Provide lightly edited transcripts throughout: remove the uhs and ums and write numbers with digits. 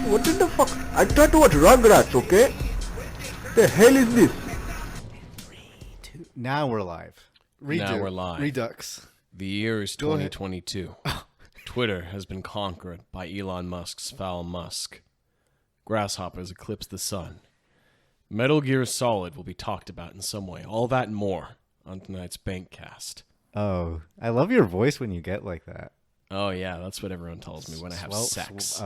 What in the fuck? I tried to watch Rugrats, okay? The hell is this? Now we're live. Now we're live. Redux. The year is 2022. Twitter has been conquered by Elon Musk's foul Musk. Grasshoppers eclipse the sun. Metal Gear Solid will be talked about in some way. All that and more on tonight's BANKCAST. Oh, I love your voice when you get like that. Oh yeah, that's what everyone tells me when I have sex.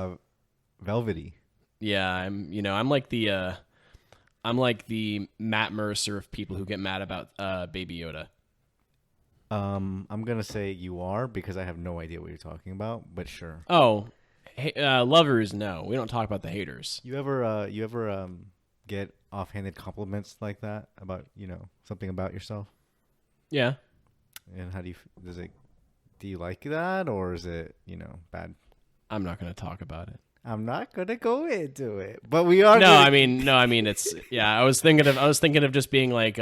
Velvety. Yeah, I'm like the Matt Mercer of people who get mad about Baby Yoda. I'm gonna say you are because I have no idea what you're talking about, but sure. Oh, lovers, no, we don't talk about the haters. You ever get offhanded compliments like that about something about yourself? Yeah. And how do you like that, or is it bad? I'm not gonna talk about it. I'm not gonna go into it, but we are. I mean it's yeah. I was thinking of just being like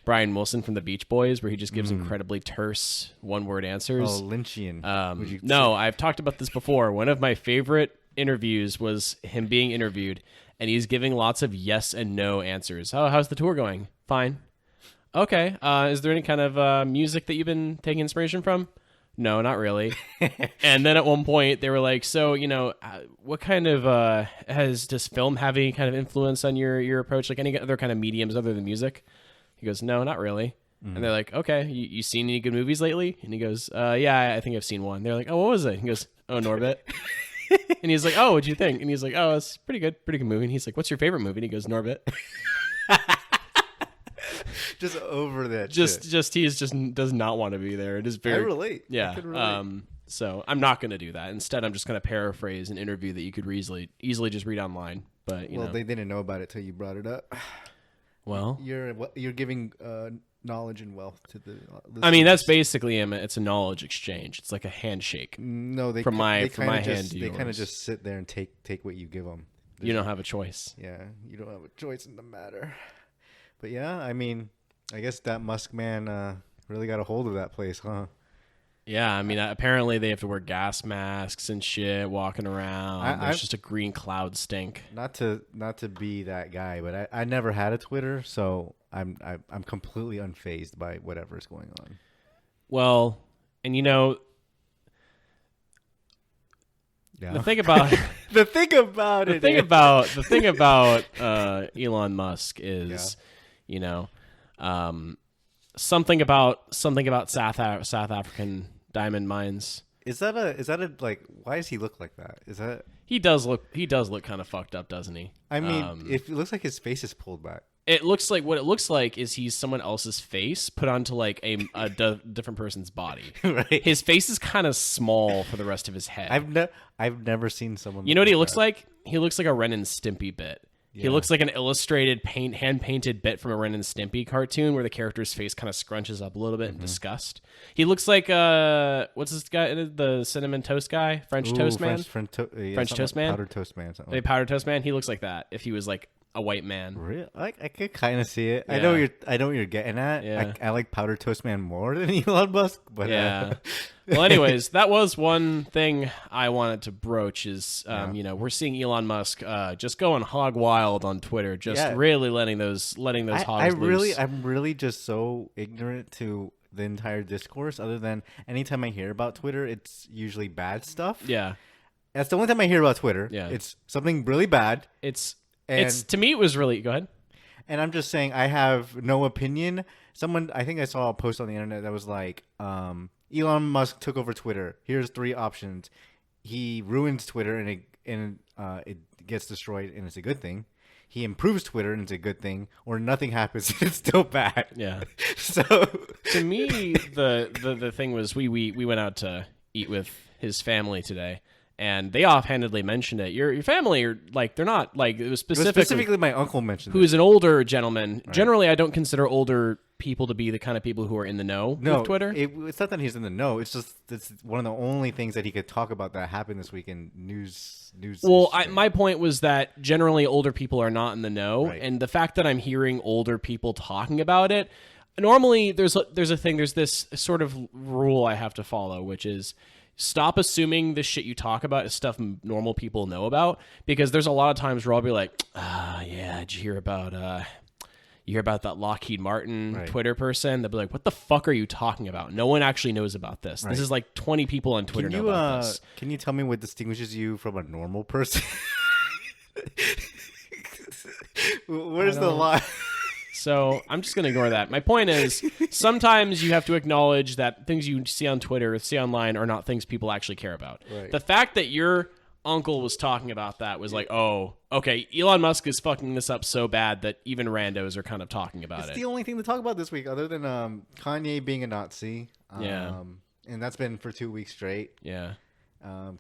Brian Wilson from the Beach Boys, where he just gives incredibly terse one-word answers. Oh, Lynchian. No, I've talked about this before. One of my favorite interviews was him being interviewed, and he's giving lots of yes and no answers. Oh, how's the tour going? Fine. Okay. Is there any kind of music that you've been taking inspiration from? No, not really. And then at one point they were like, so, what kind of, does film have any kind of influence on your approach? Like any other kind of mediums other than music? He goes, no, not really. Mm-hmm. And they're like, okay, you seen any good movies lately? And he goes, yeah, I think I've seen one. They're like, oh, what was it? He goes, oh, Norbit. And he's like, oh, what'd you think? And he's like, oh, it's pretty good movie. And he's like, what's your favorite movie? And he goes, Norbit. Just over that. Just he does not want to be there. It is very. I relate. Yeah. I can relate. So I'm not going to do that. Instead, I'm just going to paraphrase an interview that you could easily just read online. But they didn't know about it till you brought it up. Well, you're giving knowledge and wealth to the listeners. I mean, that's basically it's a knowledge exchange. It's like a handshake. No, from my hand to They yours. kind of just sit there and take what you give them. You don't have a choice. Yeah, you don't have a choice in the matter. But yeah, I mean, I guess that Musk man really got a hold of that place, huh? Yeah, I mean, apparently they have to wear gas masks and shit walking around. There's just a green cloud stink. Not to be that guy, but I never had a Twitter, so I'm completely unfazed by whatever's going on. Well, and yeah. the thing about Elon Musk is, something about South African diamond mines. Is that a like? Why does he look like that? Is that he does look kind of fucked up, doesn't he? I mean, it looks like his face is pulled back. It looks like what it looks like is he's someone else's face put onto like a different person's body. Right. His face is kind of small for the rest of his head. I've never seen someone. You know what he looks like? He looks like a Ren and Stimpy bit. Yeah. He looks like an illustrated hand-painted bit from a Ren and Stimpy cartoon where the character's face kind of scrunches up a little bit in disgust. He looks like, what's this guy, the Cinnamon Toast guy? French Toast Man? French Toast Man? Powdered Toast Man. Powdered Toast Man? He looks like that if he was like a white man. Really? I could kind of see it. Yeah. I know what you're getting at. Yeah. I like Powdered Toast Man more than Elon Musk. But yeah. Well, anyways, that was one thing I wanted to broach is, we're seeing Elon Musk just going hog wild on Twitter, just really letting those hogs loose. I'm really just so ignorant to the entire discourse. Other than anytime I hear about Twitter, it's usually bad stuff. Yeah, that's the only time I hear about Twitter. Yeah, it's something really bad. It's to me it was really go ahead. And I'm just saying I have no opinion. I think I saw a post on the internet that was like, Elon Musk took over Twitter. Here's 3 options. He ruins Twitter and it gets destroyed and it's a good thing. He improves Twitter and it's a good thing, or nothing happens and it's still bad. Yeah. So to me, the thing was we went out to eat with his family today. And they offhandedly mentioned it. Your family are like, they're not like, it was specifically my uncle mentioned who's an older gentleman. Right. Generally, I don't consider older people to be the kind of people who are in the know with Twitter. It's not that he's in the know. It's just it's one of the only things that he could talk about that happened this week in news. Well, my point was that generally older people are not in the know, right. And the fact that I'm hearing older people talking about it, normally there's this sort of rule I have to follow, which is stop assuming the shit you talk about is stuff normal people know about, because there's a lot of times where I'll be like, yeah, did you hear about that Lockheed Martin Twitter person? They'll be like, what the fuck are you talking about? No one actually knows about this. This is like 20 people on Twitter know about this. Can you tell me what distinguishes you from a normal person? Where's the line? So I'm just going to ignore that. My point is, sometimes you have to acknowledge that things you see on Twitter, see online, are not things people actually care about. Right. The fact that your uncle was talking about that was like, oh, okay, Elon Musk is fucking this up so bad that even randos are kind of talking about it. It's the only thing to talk about this week, other than Kanye being a Nazi. Yeah. And that's been for 2 weeks straight. Yeah.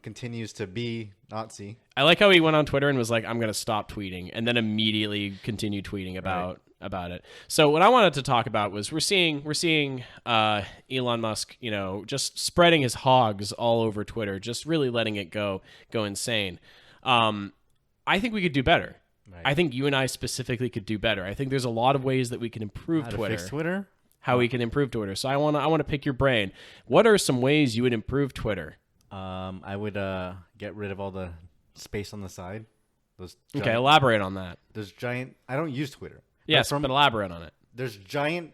Continues to be Nazi. I like how he went on Twitter and was like, I'm going to stop tweeting, and then immediately continued tweeting about it. So what I wanted to talk about was we're seeing Elon Musk, just spreading his hogs all over Twitter, just really letting it go insane. I think we could do better. Right. I think you and I specifically could do better. I think there's a lot of ways that we can improve Twitter. To fix Twitter? How we can improve Twitter. So I want to pick your brain. What are some ways you would improve Twitter? I would get rid of all the space on the side. Okay, elaborate on that. Those giant. I don't use Twitter. Yes, but elaborate on it. There's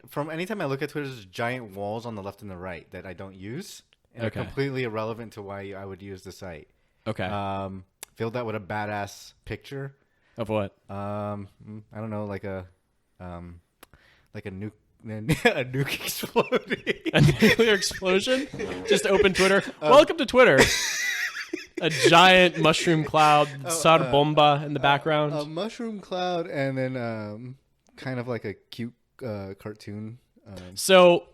from anytime I look at Twitter, there's giant walls on the left and the right that I don't use, and are completely irrelevant to why I would use the site. Okay. Filled that with a badass picture of what? I don't know, like a nuke. A nuke exploding. A nuclear explosion? Just open Twitter. Welcome to Twitter. A giant mushroom cloud, Sar Bomba in the background. A mushroom cloud, and then kind of like a cute cartoon. So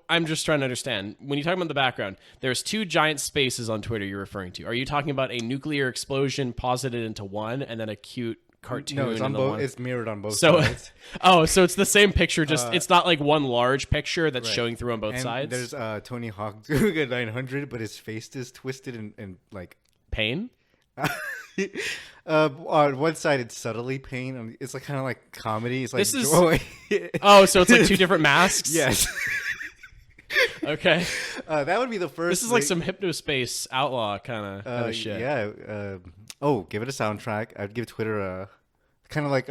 I'm just trying to understand. When you talk about the background, there's two giant spaces on Twitter you're referring to. Are you talking about a nuclear explosion posited into one, and then a cute cartoon? No, it's on both. It's mirrored on both sides. So it's the same picture. Just it's not like one large picture that's showing through on both sides. There's Tony Hawk doing a 900, but his face is twisted and like pain. On one side, it's subtly pain. It's like kind of like comedy. It's like joy. Oh, so it's like two different masks. Yes. Okay. That would be the first. This is like some hypnospace outlaw kind of shit. Yeah. Give it a soundtrack. I'd give Twitter a kind of like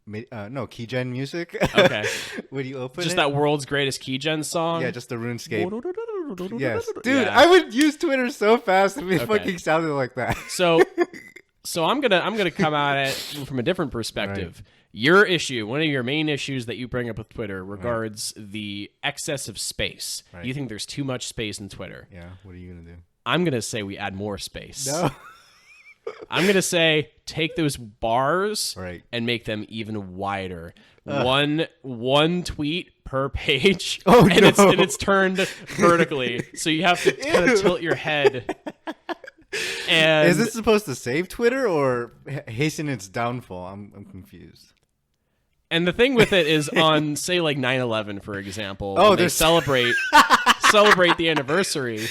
keygen music. Okay. When you open just that world's greatest keygen song. Yeah, just the RuneScape. Yes, dude, I would use Twitter so fast if it fucking sounded like that. So I'm gonna come at it from a different perspective. Right. Your issue, one of your main issues that you bring up with Twitter, regards the excess of space. Right. You think there's too much space in Twitter. Yeah. What are you gonna do? I'm gonna say we add more space. No. I'm gonna say take those bars and make them even wider. One tweet per page, and it's turned vertically, so you have to kind of tilt your head. And is this supposed to save Twitter or hasten its downfall? I'm confused. And the thing with it is, on say like 9/11, for example, they celebrate the anniversary.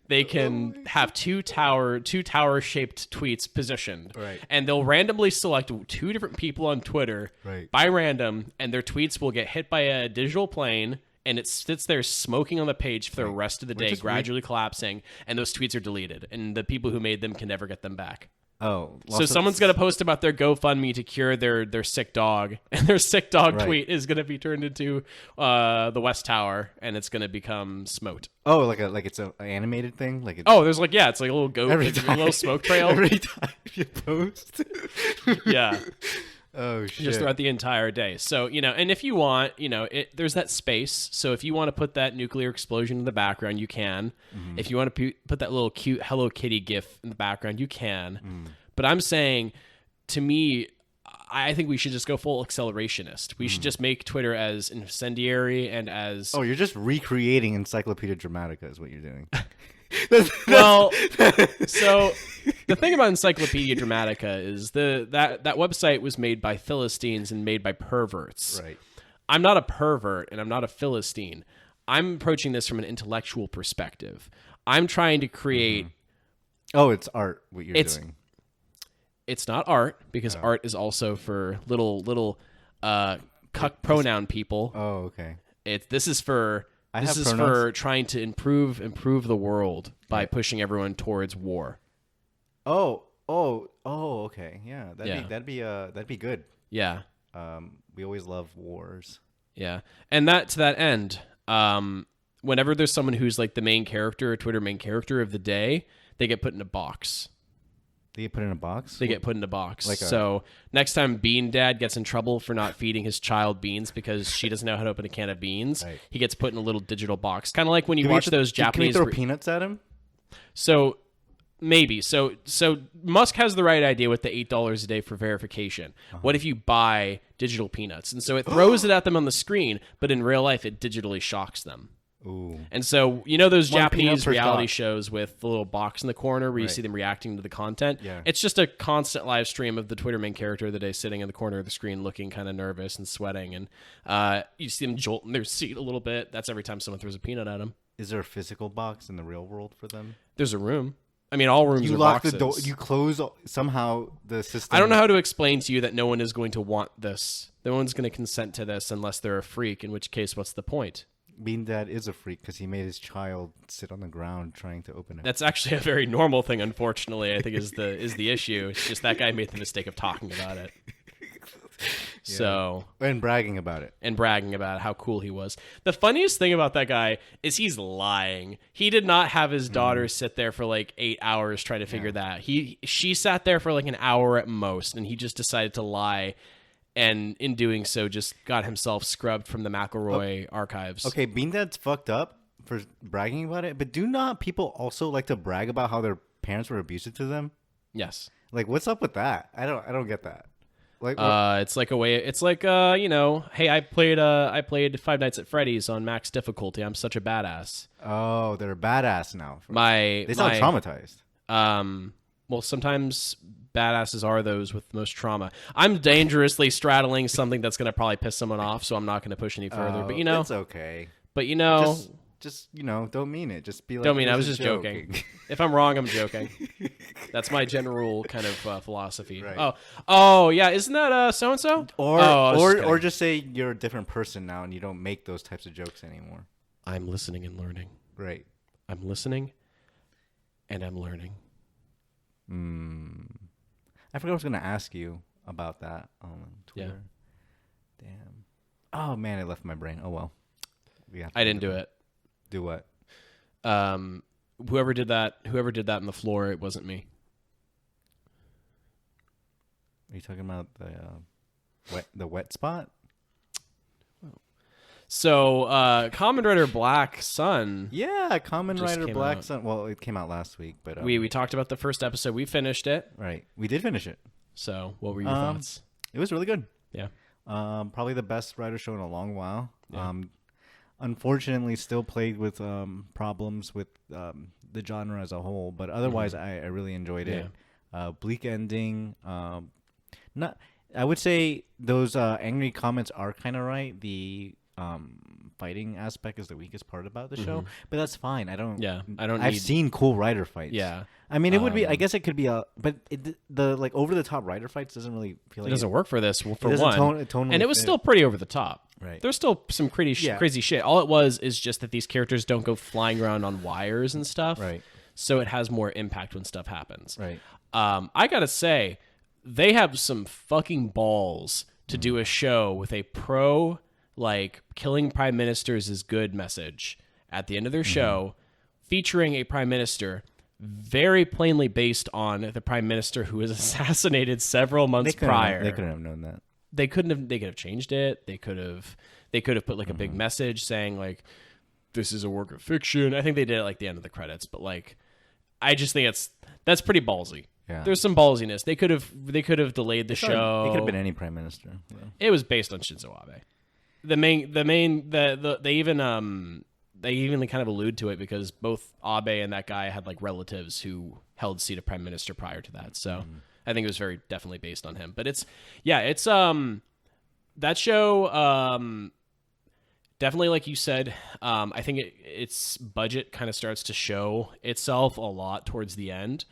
They can have two tower shaped tweets positioned, and they'll randomly select two different people on Twitter by random, and their tweets will get hit by a digital plane, and it sits there smoking on the page for the rest of the day, gradually collapsing, and those tweets are deleted, and the people who made them can never get them back. Oh, so someone's going to post about their GoFundMe to cure their sick dog, and their sick dog tweet is going to be turned into the West Tower, and it's going to become smote. Oh, like it's an animated thing, like there's like it's like a little goat, a little smoke trail every time you post. Yeah. Oh shit! Just throughout the entire day. So and if you want, there's that space. So if you want to put that nuclear explosion in the background, you can. Mm-hmm. If you want to put that little cute Hello Kitty GIF in the background, you can. Mm. But I'm saying, to me, I think we should just go full accelerationist. We should just make Twitter as incendiary and as... Oh, you're just recreating Encyclopedia Dramatica is what you're doing. Well, so the thing about Encyclopedia Dramatica is that website was made by Philistines and made by perverts. Right. I'm not a pervert and I'm not a Philistine. I'm approaching this from an intellectual perspective. I'm trying to create... Oh, it's art, what you're doing. It's not art, because art is also for little cuck pronoun people. Oh, okay. This is for This is for trying to improve the world by pushing everyone towards war. Oh, okay. Yeah, that'd be good. Yeah. We always love wars. Yeah. And to that end, whenever there's someone who's like the main character or Twitter main character of the day, they get put in a box. They get put in a box? They get put in a box. So next time Bean Dad gets in trouble for not feeding his child beans because she doesn't know how to open a can of beans, he gets put in a little digital box. Kind of like when you watch those Japanese... Can we throw peanuts at him? So maybe. So Musk has the right idea with the $8 a day for verification. What if you buy digital peanuts? And so it throws it at them on the screen, but in real life it digitally shocks them. Ooh. And so, you know those Japanese reality shows with the little box in the corner where you see them reacting to the content? Yeah. It's just a constant live stream of the Twitter main character of the day sitting in the corner of the screen looking kind of nervous and sweating. And you see them jolt in their seat a little bit. That's every time someone throws a peanut at them. Is there a physical box in the real world for them? There's a room. I mean, all rooms are boxes. You lock the door. You close somehow the system. I don't know how to explain to you that no one is going to want this. No one's going to consent to this unless they're a freak, in which case, what's the point? Bean Dad is a freak because he made his child sit on the ground trying to open it. That's actually a very normal thing, unfortunately, I think is the issue. It's just that guy made the mistake of talking about it. Yeah. So and bragging about it. And bragging about how cool he was. The funniest thing about that guy is he's lying. He did not have his daughter sit there for like 8 hours trying to figure that. She sat there for like an hour at most, and he just decided to lie. And in doing so, just got himself scrubbed from the McElroy archives. Okay, Bean Dad's fucked up for bragging about it, but do not people also like to brag about how their parents were abusive to them? Yes. Like, what's up with that? I don't get that. Like, it's like a way. It's like you know, hey, I played Five Nights at Freddy's on max difficulty. I'm such a badass. Oh, they're a badass now. They sound traumatized. Well, sometimes badasses are those with the most trauma. I'm dangerously straddling something that's going to probably piss someone off, so I'm not going to push any further. But you know, it's okay. But you know, just you know, don't mean it. Just be like, don't mean. I was just joking. If I'm wrong, I'm joking. That's my general kind of philosophy. Right. Oh, yeah. Isn't that so and so? Or just say you're a different person now and you don't make those types of jokes anymore. I'm listening and learning. Right. I'm listening, and I'm learning. I forgot I was going to ask you about that on Twitter. Yeah. Damn. Oh, man, it left my brain. Oh, well. I didn't do it. Do what? Whoever did that on the floor, it wasn't me. Are you talking about the wet spot? So, Kamen Rider Black Sun. Yeah, Kamen Rider Black Sun. Well, it came out last week, but we talked about the first episode. We finished it. Right, we did finish it. So, what were your thoughts? It was really good. Yeah. Probably the best Rider show in a long while. Yeah. Unfortunately, still played with problems with the genre as a whole, but otherwise, I really enjoyed it. Bleak ending. Not. I would say those angry comments are kind of right. The fighting aspect is the weakest part about the show, but that's fine. I've seen cool Rider fights. Yeah. I mean, it would be. I guess it could be but the like over the top Rider fights doesn't really feel like it doesn't work for this. For one, and it was still pretty over the top. Right. There's still some crazy shit. All it was is just that these characters don't go flying around on wires and stuff. Right. So it has more impact when stuff happens. Right. I gotta say, they have some fucking balls to do a show with a pro like killing prime ministers is good message at the end of their show, featuring a prime minister very plainly based on the prime minister who was assassinated several months prior. They couldn't have known that. They could have changed it. They could have put like a big message saying like this is a work of fiction. I think they did it like the end of the credits, but like I just think that's pretty ballsy. Yeah. There's some ballsiness. They could have delayed the show. It could have been any prime minister. Yeah. It was based on Shinzo Abe. They even kind of allude to it because both Abe and that guy had like relatives who held seat of prime minister prior to that. So I think it was very definitely based on him. But it's that show definitely, like you said, I think its budget kind of starts to show itself a lot towards the end.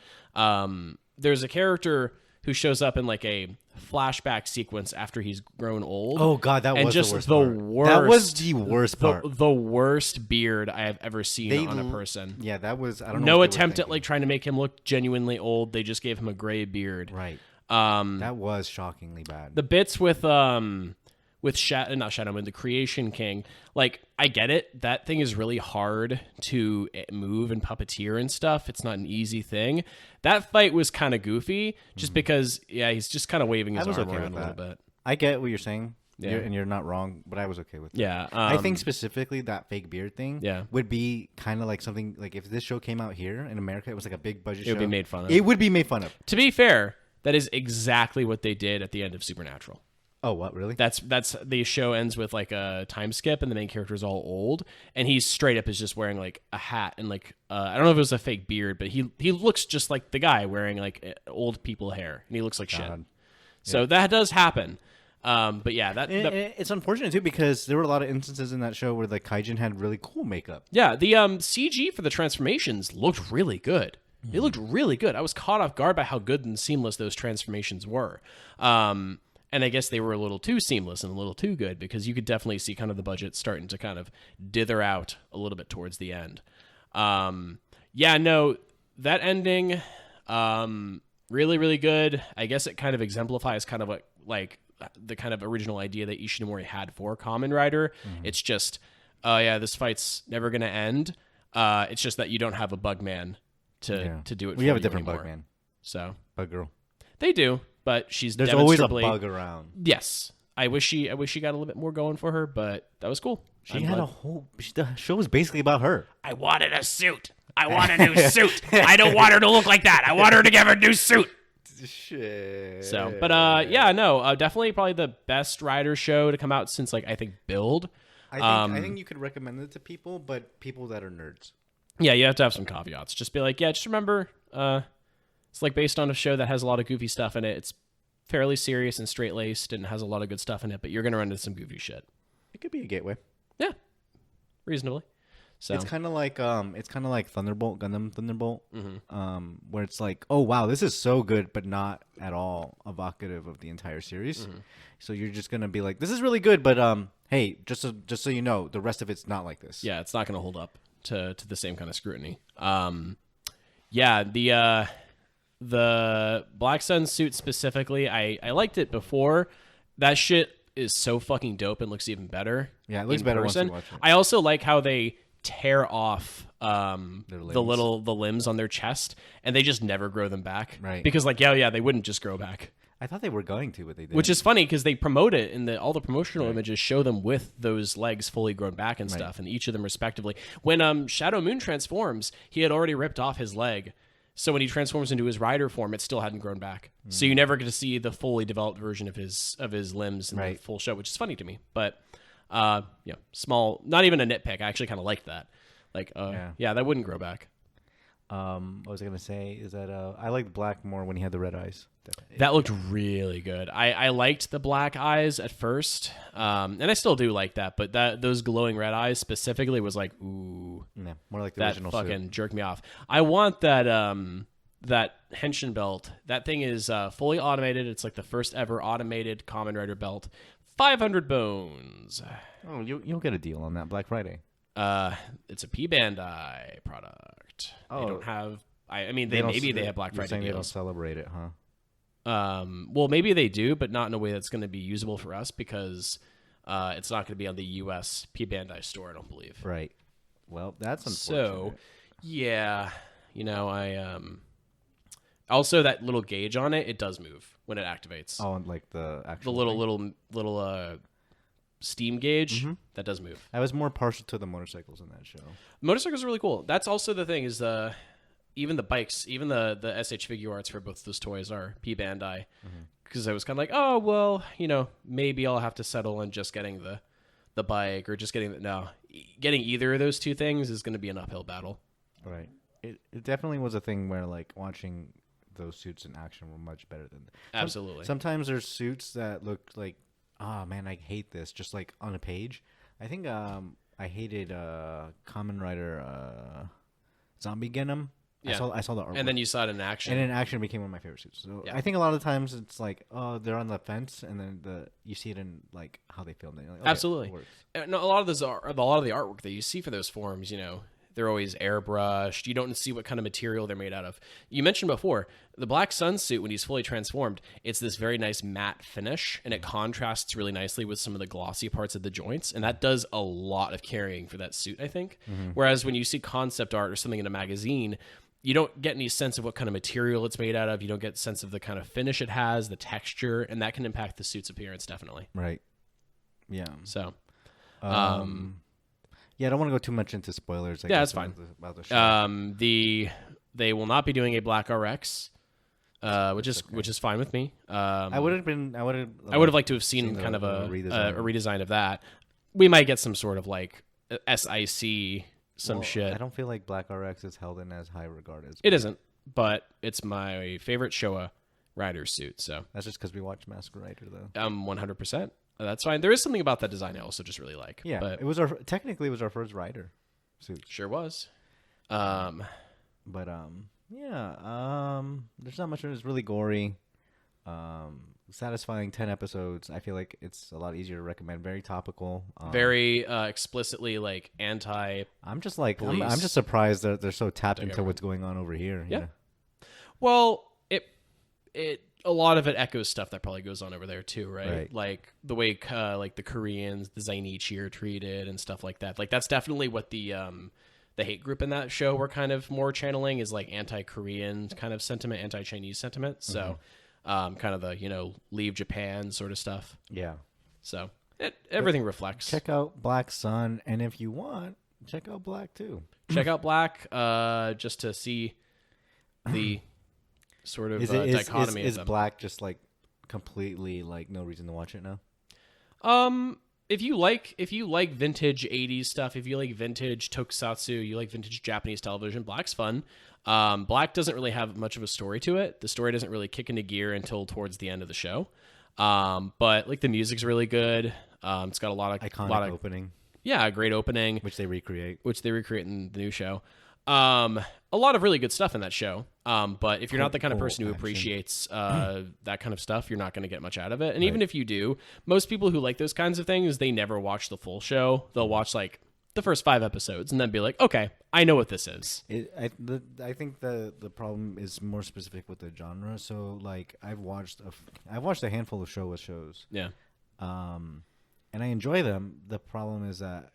There's a character who shows up in like a flashback sequence after he's grown old. Oh God, that and was just the worst part. That was the worst part. The worst beard I have ever seen on a person. Yeah, that was. I don't know. No attempt at like trying to make him look genuinely old. They just gave him a gray beard. Right. That was shockingly bad. The bits with not Shadowman, the Creation King. Like, I get it. That thing is really hard to move and puppeteer and stuff. It's not an easy thing. That fight was kind of goofy, just because he's just kind of waving his arm around a little bit. I get what you're saying. Yeah. And you're not wrong, but I was okay with it. Yeah. I think specifically that fake beard thing Yeah. would be kind of like something, like if this show came out here in America, it was like a big budget show. It would be made fun of. It would be made fun of. To be fair, that is exactly what they did at the end of Supernatural. Oh, what, really? That's the show ends with like a time skip, and the main character is all old, and he's straight up is just wearing like a hat and like I don't know if it was a fake beard, but he looks just like the guy wearing like old people hair, and he looks like shit. So that does happen. But yeah, it's unfortunate too, because there were a lot of instances in that show where the Kaijin had really cool makeup. Yeah, the CG for the transformations looked really good. It looked really good. I was caught off guard by how good and seamless those transformations were. And I guess they were a little too seamless and a little too good, because you could definitely see kind of the budget starting to kind of dither out a little bit towards the end. Yeah, no, that ending, really, really good. I guess it kind of exemplifies kind of like the kind of original idea that Ishinomori had for Kamen Rider. It's just, this fight's never going to end. It's just that you don't have a Bugman to do it. We have a different anymore. Bugman. So Bug Girl. They do, but there's always a bug around. Yes, I wish she got a little bit more going for her, but that was cool. The show was basically about her. I wanted a suit. I want a new suit. I don't want her to look like that. I want her to give her a new suit. Shit. So, but definitely probably the best Rider show to come out since like I think Build. I think you could recommend it to people, but people that are nerds. Yeah, you have to have some caveats. Just be like, just remember, it's like based on a show that has a lot of goofy stuff in it. It's fairly serious and straight-laced and has a lot of good stuff in it, but you're going to run into some goofy shit. It could be a gateway. Yeah, reasonably. So it's kind of like Thunderbolt, Gundam Thunderbolt, where it's like, oh wow, this is so good, but not at all evocative of the entire series. So you're just gonna be like, this is really good, but hey, just so you know, the rest of it's not like this. Yeah, it's not gonna hold up to the same kind of scrutiny. The Black Sun suit specifically, I liked it before. That shit is so fucking dope and looks even better. Yeah, it looks better once you watch it. I also like how they tear off the limbs on their chest, and they just never grow them back. Right. Because they wouldn't just grow back. I thought they were going to, but they didn't. Which is funny because they promote it in all the promotional images show them with those legs fully grown back and stuff, and each of them respectively. When Shadow Moon transforms, he had already ripped off his leg. So when he transforms into his rider form, it still hadn't grown back. So you never get to see the fully developed version of his limbs in the full show, which is funny to me. But small, not even a nitpick. I actually kind of liked that. Like, that wouldn't grow back. What was I gonna say is that I liked Black more when he had the red eyes. That looked really good. I liked the black eyes at first, and I still do like that. But those glowing red eyes specifically was like, ooh, yeah, more like the that original fucking suit. Jerked me off. I want that that Henshin belt. That thing is fully automated. It's like the first ever automated Kamen Rider belt. 500 bones. Oh, you'll get a deal on that Black Friday. It's a P Bandai product. Oh. They don't have. They have Black Friday saying deals. They don't celebrate it, huh? Well, maybe they do, but not in a way that's going to be usable for us because it's not going to be on the U.S. P Bandai store, I don't believe. Right. Well, that's unfortunate. So, yeah, I also that little gauge on it does move when it activates. Oh, and like the actual little steam gauge that does move. I was more partial to the motorcycles in that show. Motorcycles are really cool. That's also the thing is even the bikes, even the SH figure arts for both those toys are P Bandai. Because I was kind of like, oh, well, maybe I'll have to settle on just getting the bike or just getting getting either of those two things is going to be an uphill battle. Right. It definitely was a thing where like watching those suits in action were much better than Absolutely. Sometimes there's suits that look like, oh man, I hate this, just like on a page. I think I hated Kamen Rider Zombie Genom Yeah. I saw the artwork. And then you saw it in action. And in action, it became one of my favorite suits. So Yeah. I think a lot of times it's like, oh, they're on the fence, and then you see it in like how they filmed it. You're like, okay, Absolutely. it works. No, a lot of the artwork that you see for those forms, they're always airbrushed. You don't see what kind of material they're made out of. You mentioned before the Black Sun suit when he's fully transformed. It's this very nice matte finish, and it contrasts really nicely with some of the glossy parts of the joints, and that does a lot of carrying for that suit, I think. Whereas when you see concept art or something in a magazine, you don't get any sense of what kind of material it's made out of. You don't get a sense of the kind of finish it has, the texture, and that can impact the suit's appearance definitely. Right. Yeah. So, yeah, I don't want to go too much into spoilers. Yeah, that's fine. About the show. They will not be doing a Black RX, which is fine with me. I would have liked to have seen kind of a redesign. redesign of that. We might get some sort of like SIC shit. I don't feel like Black RX is held in as high regard as It isn't, but it's my favorite Showa rider suit. So that's just because we watch Mask Rider though. 100%. That's fine. There is something about that design I also just really like. Yeah, but it was technically our first rider suit. Sure was. There's not much. It's really gory. Satisfying 10 episodes. I feel like it's a lot easier to recommend. Very topical. Very explicitly like anti. I'm just like I'm police. just surprised that they're so tapped into what's going on over here. Yeah. You know? Well, it a lot of it echoes stuff that probably goes on over there too, Right. Like the way like the Koreans, the Zainichi are treated and stuff like that. Like that's definitely what the hate group in that show were kind of more channeling is like anti-Korean kind of sentiment, anti-Chinese sentiment. So kind of the leave Japan sort of stuff. Yeah. So everything reflects. Check out Black Sun, and if you want, check out Black too. Check out Black just to see the sort of dichotomy is of them. Black just like completely like no reason to watch it now? If you like vintage 80s stuff, if you like vintage tokusatsu, you like vintage Japanese television, Black's fun. Black doesn't really have much of a story to it. The story doesn't really kick into gear until towards the end of the show. But like the music's really good. It's got a lot of Iconic opening. Yeah, a great opening, which they recreate in the new show. A lot of really good stuff in that show. But if you're not the kind of person who appreciates that kind of stuff, you're not going to get much out of it. And even if you do, most people who like those kinds of things, they never watch the full show. They'll watch like the first 5 episodes and then be like, okay, I know what this is. I think the problem is more specific with the genre. So like I've watched a handful of Showa shows. Yeah. And I enjoy them. The problem is that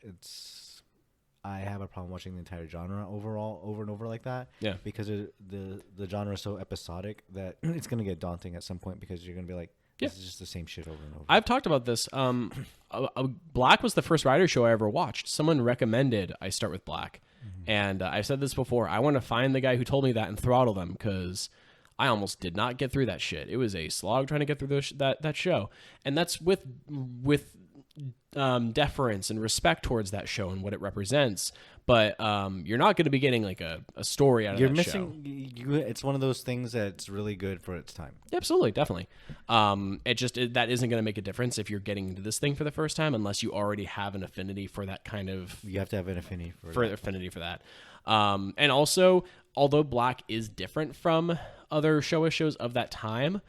I have a problem watching the entire genre overall over and over like that. Yeah. Because the genre is so episodic that it's going to get daunting at some point because you're going to be like, this is just the same shit over and over. I've talked about this. Black was the first rider show I ever watched. Someone recommended I start with Black. And I've said this before. I want to find the guy who told me that and throttle them because I almost did not get through that shit. It was a slog trying to get through that show. And that's with deference and respect towards that show and what it represents, but you're not going to be getting like a story out of that show. It's one of those things that's really good for its time. Absolutely, definitely. That isn't going to make a difference if you're getting into this thing for the first time, unless you already have an affinity for that kind of. You have to have an affinity for that. And also, although Black is different from other Showa shows of that time,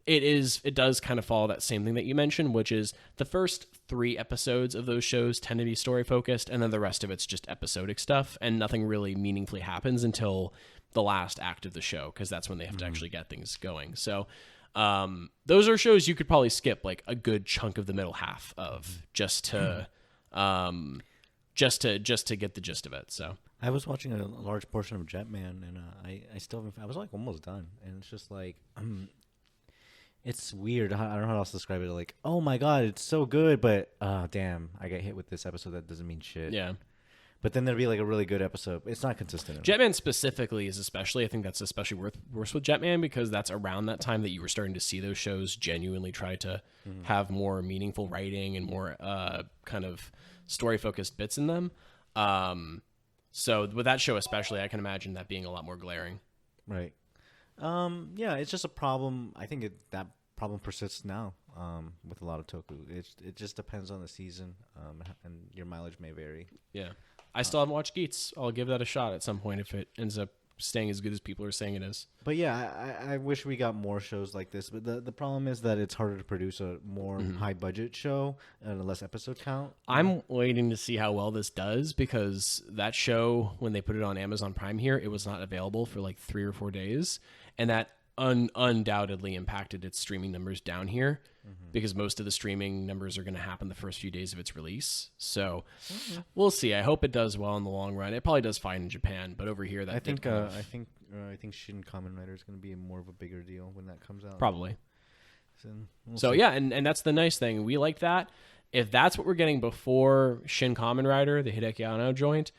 it does kind of follow that same thing that you mentioned, which is the first 3 episodes of those shows tend to be story focused, and then the rest of it's just episodic stuff, and nothing really meaningfully happens until the last act of the show, because that's when they have to actually get things going. So those are shows you could probably skip like a good chunk of the middle half of just to get the gist of it. So I was watching a large portion of Jetman, and I was like almost done, and it's just like it's weird. I don't know how else to describe it. Like, oh my god, it's so good, but damn, I got hit with this episode that doesn't mean shit. Yeah. But then there'll be like a really good episode. It's not consistent enough. Jetman specifically is especially, I think that's especially worse with Jetman because that's around that time that you were starting to see those shows genuinely try to have more meaningful writing and more kind of story-focused bits in them. So with that show especially, I can imagine that being a lot more glaring. Right. Yeah, it's just a problem. I think that problem persists now with a lot of toku. It just depends on the season, and your mileage may vary. Yeah. I still haven't watched Geats. I'll give that a shot at some point if it ends up staying as good as people are saying it is. But yeah, I wish we got more shows like this. But the problem is that it's harder to produce a more high budget show and a less episode count. I'm waiting to see how well this does because that show, when they put it on Amazon Prime here, it was not available for like 3 or 4 days. And that undoubtedly impacted its streaming numbers down here because most of the streaming numbers are going to happen the first few days of its release. So we'll see. I hope it does well in the long run. It probably does fine in Japan, but over here, that I think Shin Kamen Rider is going to be more of a bigger deal when that comes out. probably. So, we'll So see. yeah, and that's the nice thing. We like that. If that's what we're getting before Shin Kamen Rider, the Hideki Anno joint,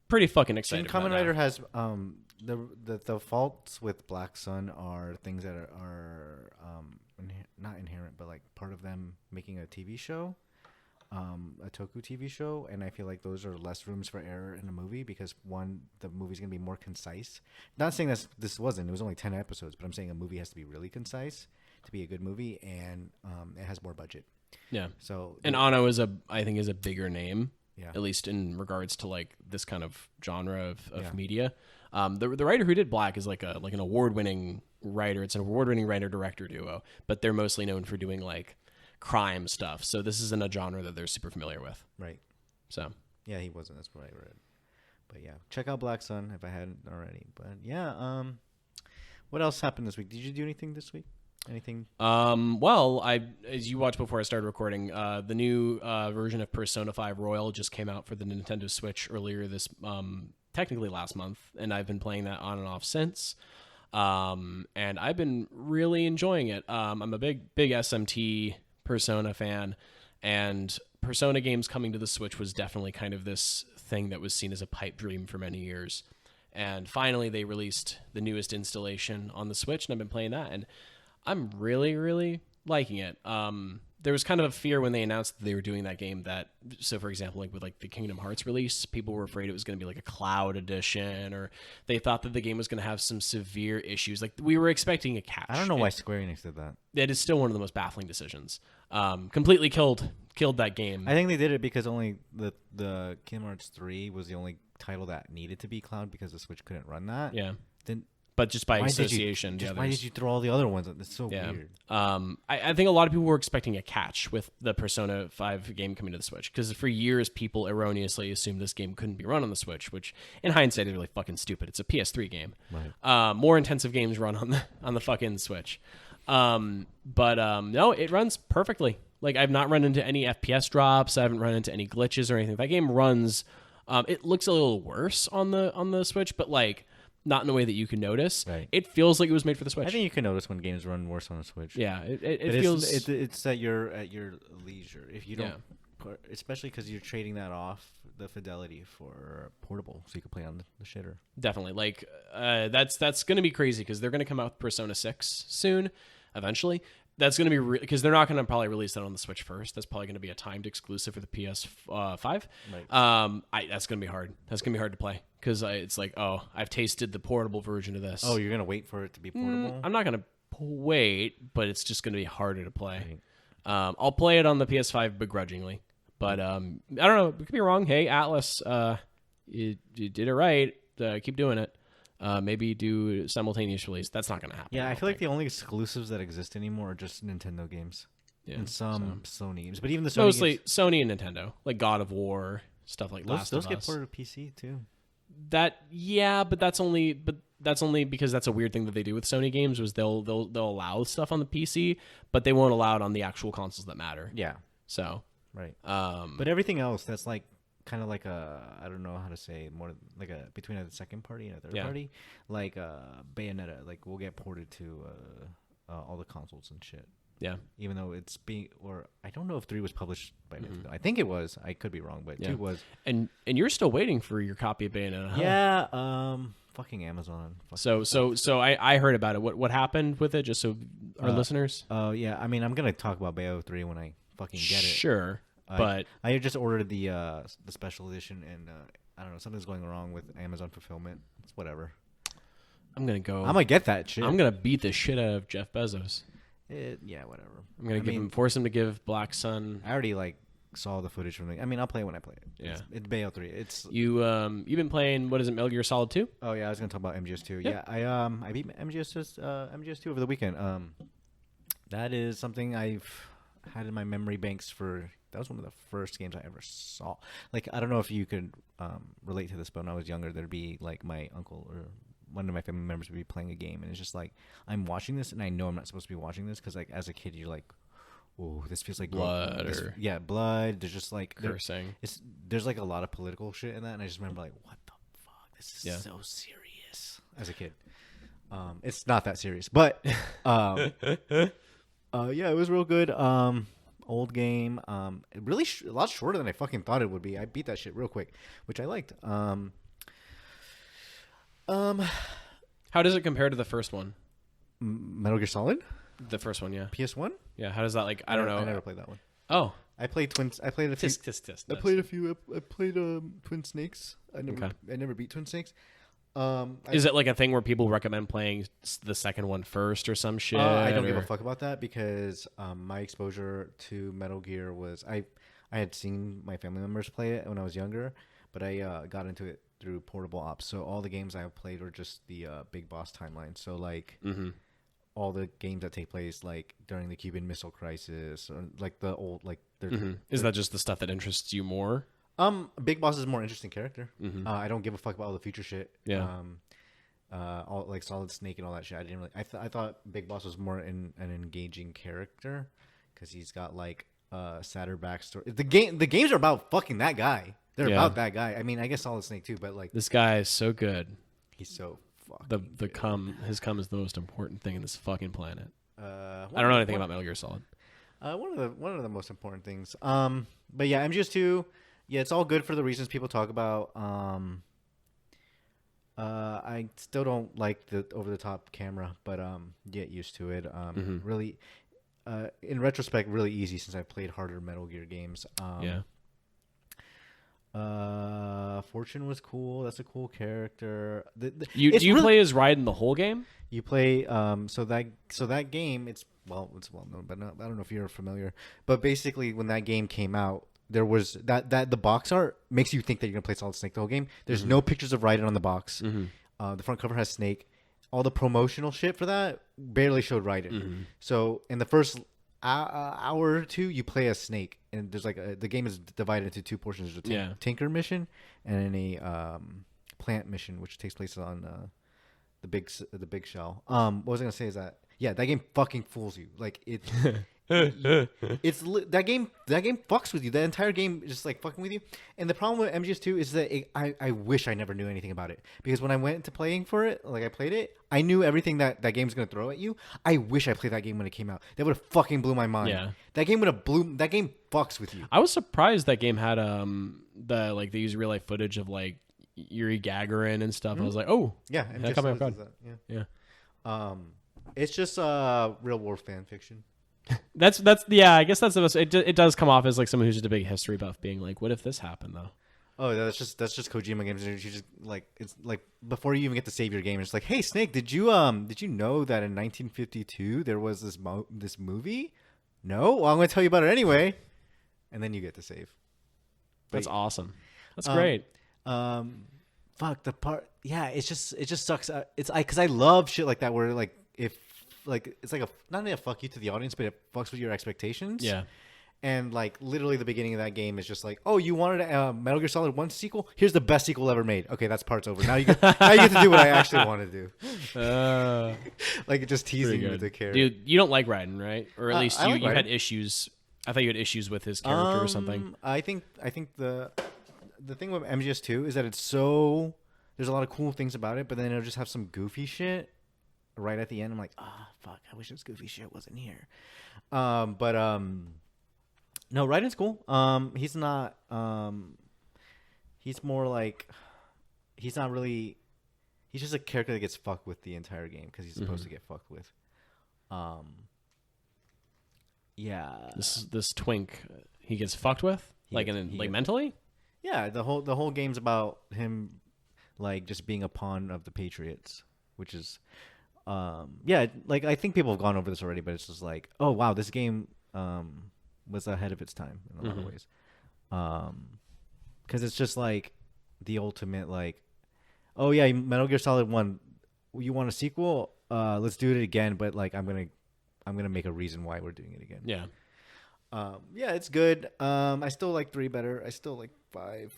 pretty fucking Shin excited. Kamen about Rider that. has the faults with Black Sun are things that are not inherent, but like part of them making a TV show, a Toku TV show, and I feel like those are less rooms for error in a movie because one, the movie's gonna be more concise. Not saying this wasn't; it was only 10 episodes, but I'm saying a movie has to be really concise to be a good movie, and it has more budget. Yeah. So And Anno I think is a bigger name. Yeah. At least in regards to like this kind of genre of Yeah. media. The writer who did Black is like an award-winning writer. It's an award-winning writer-director duo, but they're mostly known for doing like crime stuff. So this isn't a genre that they're super familiar with. right. So Yeah, he wasn't. That's what I read. But yeah, check out Black Sun if I hadn't already. But yeah, what else happened this week? Did you do anything this week? Anything? well, as you watched before I started recording, the new version of Persona 5 Royal just came out for the Nintendo Switch earlier this, technically last month, and I've been playing that on and off since. And I've been really enjoying it. I'm a big SMT Persona fan, and Persona games coming to the Switch was definitely kind of this thing that was seen as a pipe dream for many years. And finally, they released the newest installation on the Switch, and I've been playing that, and I'm really, really liking it. There was kind of a fear when they announced that they were doing that game that, so for example, like with like the Kingdom Hearts release, people were afraid it was going to be like a cloud edition, or they thought that the game was going to have some severe issues. Like we were expecting a catch. I don't know why Square Enix did that. That is still one of the most baffling decisions. Completely killed that game. I think they did it because only the Kingdom Hearts 3 was the only title that needed to be cloud because the Switch couldn't run that. Yeah. Then But just by why association, did you, the why others. did you throw all the other ones? That's so Yeah. weird. I think a lot of people were expecting a catch with the Persona 5 game coming to the Switch because for years people erroneously assumed this game couldn't be run on the Switch, which in hindsight is really fucking stupid. It's a PS3 game. Right. More intensive games run on the fucking Switch. But no, it runs perfectly. Like I've not run into any FPS drops. I haven't run into any glitches or anything. That game runs. It looks a little worse on the Switch, but like not in a way that you can notice. Right. It feels like it was made for the Switch. I think you can notice when games run worse on a Switch. Yeah, it But feels. it's at your leisure. If you don't, especially because you're trading that off the fidelity for portable, so you can play on the shitter. Definitely. Like that's going to be crazy because they're going to come out with Persona 6 soon, eventually. That's going to be because they're not going to probably release that on the Switch first. That's probably going to be a timed exclusive for the PS5. Right. That's going to be hard. That's going to be hard to play because it's like, oh, I've tasted the portable version of this. Oh, you're gonna wait for it to be portable? I'm not going to wait, but it's just going to be harder to play. Right. I'll play it on the PS5 begrudgingly, but I don't know. We could be wrong. Hey, Atlas, you did it right. Keep doing it. Maybe do simultaneous release. That's not going to happen. Yeah, I don't feel like think. the only exclusives that exist anymore are just Nintendo games Yeah, and some Sony games. But even the Sony mostly games, Sony and Nintendo, like God of War, stuff like those Last of get Us. ported to PC too. But that's only because that's a weird thing that they do with Sony games was they'll allow stuff on the PC, but they won't allow it on the actual consoles that matter. Yeah, So, right. but But everything else, that's like kind of like I don't know how to say, more like a between a second party and a third party, like Bayonetta, like will get ported to all the consoles and shit. yeah. Even though it's being, or I don't know if 3 was published by Nintendo. I think it was. I could be wrong, but Yeah. 2 was. And you're still waiting for your copy of Bayonetta, huh? Yeah, fucking Amazon. So I heard about it. What happened with it? Just so our listeners. Oh yeah, I mean I'm gonna talk about Bayo 3 when I fucking get it. Sure, but I just ordered the special edition, and I don't know, something's going wrong with Amazon fulfillment. It's whatever. I'm gonna go. I'm gonna get that shit. I'm gonna beat the shit out of Jeff Bezos. Yeah, whatever. I'm gonna force him to give Black Sun. I already saw the footage from the. I mean, I'll play it when I play it. Yeah. It's Bayo 3. It's You've been playing, what is it, Metal Gear Solid 2? Oh yeah, I was gonna talk about MGS2. Yeah. Yeah, I beat MGS2 over the weekend. That is something I've had in my memory banks for. That was one of the first games I ever saw. Like, I don't know if you could relate to this, but when I was younger, there'd be like my uncle or one of my family members would be playing a game, and it's just like I'm watching this, and I know I'm not supposed to be watching this because like as a kid, you're like, oh, this feels like Blood this, or yeah, blood. There's just like cursing. There's like a lot of political shit in that, and I just remember like, what the fuck? This is Yeah. so serious as a kid. It's not that serious, but yeah, it was real good. Old game. Really a lot shorter than I fucking thought it would be. I beat that shit real quick, which I liked. How does it compare to the first one? Metal Gear Solid, The first one, yeah. PS1. Yeah, how does that, like, I don't know. I never played that one. Oh. I played Twins. I played a few. Tisk. I played a few. I played Twin Snakes. I never beat Twin Snakes. Is it like a thing where people recommend playing the second one first or some shit? I don't give a fuck about that because my exposure to Metal Gear was I had seen my family members play it when I was younger, but I got into it through Portable Ops. So all the games I have played were just the Big Boss timeline. So like all the games that take place like during the Cuban Missile Crisis or like the old like. Is that just the stuff that interests you more? Big Boss is a more interesting character. I don't give a fuck about all the future shit. Yeah. All like Solid Snake and all that shit. I didn't really. I thought Big Boss was more an engaging character because he's got like sadder backstory. The games are about fucking that guy. They're about that guy. I mean, I guess Solid Snake too, but like this guy is so good. He's so fucking. His cum is the most important thing in this fucking planet. I don't know anything about Metal Gear Solid. One of the most important things. But yeah, MGS2. Yeah, it's all good for the reasons people talk about. I still don't like the over-the-top camera, but get used to it. Really, in retrospect, really easy since I played harder Metal Gear games. Yeah. Fortune was cool. That's a cool character. Do you play as Raiden the whole game? You play so that game. It's well known, but I don't know if you're familiar. But basically, when that game came out. There was that the box art makes you think that you're gonna play Solid Snake the whole game. There's no pictures of Raiden on the box. The front cover has Snake. All the promotional shit for that barely showed Raiden. So in the first hour or two, you play as Snake, and there's like the game is divided into two portions. There's a Tinker mission and a plant mission, which takes place on the big shell. What was I gonna say is that that game fucking fools you. Like it. That game fucks with you. The entire game is just like fucking with you. And the problem with MGS2 is that I wish I never knew anything about it because when I went into playing for it, like I played it, I knew everything that game's gonna throw at you. I wish I played that game when it came out. That would have fucking blew my mind. Yeah. That game would have that game fucks with you. I was surprised that game had they use real life footage of like Yuri Gagarin and stuff. I was like, oh yeah, that caught me off guard. Yeah. It's just real world fan fiction. That's I guess that's the most. It does come off as like someone who's just a big history buff, being like, what if this happened though? Oh, that's just Kojima games. You just like it's like before you even get to save your game, it's like, hey Snake, did you know that in 1952 there was this movie? No, well I'm going to tell you about it anyway, and then you get to save. That's awesome. That's great. Fuck the part. Yeah, it just sucks. It's because I love shit like that where like if. Like it's like not only a fuck you to the audience, but it fucks with your expectations. Yeah. And like literally the beginning of that game is just like, oh, you wanted a Metal Gear Solid 1 sequel? Here's the best sequel ever made. Okay, that's part's over. Now you get to do what I actually want to do. Like just teasing with the character. Dude, you don't like Raiden, right? Or at least you like had issues. I thought you had issues with his character or something. I think the thing with MGS2 is that it's so there's a lot of cool things about it, but then it'll just have some goofy shit. Right at the end, I'm like, fuck, I wish this goofy shit wasn't here. No, Raiden's cool. He's not, he's more like, he's not really, he's just a character that gets fucked with the entire game because he's supposed to get fucked with. Yeah. This twink, he gets fucked with? Like mentally? Yeah, the whole game's about him, like, just being a pawn of the Patriots, which is... like I think people have gone over this already, but it's just like, oh wow, this game was ahead of its time in a lot of ways. Because it's just like the ultimate like, oh yeah, Metal Gear Solid 1, you want a sequel? Let's do it again, but like I'm gonna make a reason why we're doing it again. Yeah. Yeah, it's good. I still like 3 better. I still like 5.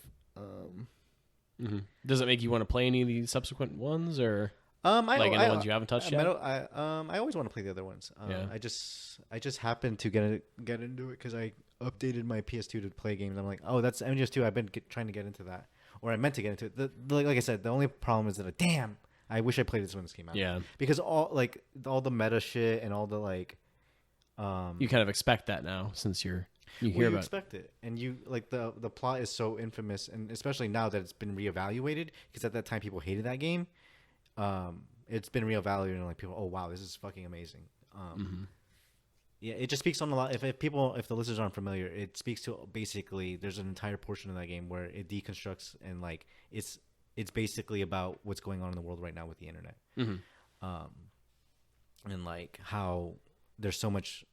Does it make you want to play any of the subsequent ones, or any ones you haven't touched yet? I always want to play the other ones. Yeah. I just happened to get into it because I updated my PS2 to play games. I'm like, oh, that's MGS2. I've been trying to get into that, or I meant to get into it. Like I said, the only problem is that damn, I wish I played this when this came out. Yeah. Because all the meta shit and all the like. You kind of expect that now since you hear about expect it, and you like the plot is so infamous, and especially now that it's been reevaluated, because at that time people hated that game. It's been reevaluated, and like people, oh wow, this is fucking amazing. Yeah, it just speaks on a lot. If the listeners aren't familiar, it speaks to basically there's an entire portion of that game where it deconstructs and like it's basically about what's going on in the world right now with the internet, and like how there's so much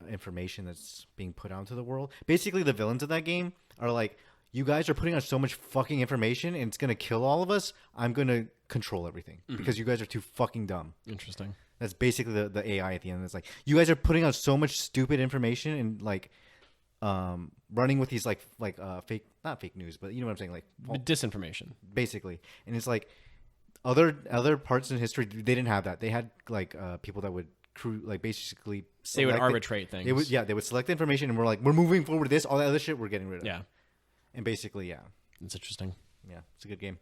information that's being put out into the world. Basically, the villains of that game are like, you guys are putting out so much fucking information and it's gonna kill all of us. I'm gonna control everything because you guys are too fucking dumb. Interesting. That's basically the AI at the end. It's like, you guys are putting out so much stupid information and like running with these like fake, not fake news, but you know what I'm saying, like disinformation basically. And it's like other parts in history, they didn't have that. They had like people that would like basically they would arbitrate things. They would select the information and we're like, we're moving forward with this, all that other shit we're getting rid of. Yeah. And basically, yeah. It's interesting. Yeah, it's a good game.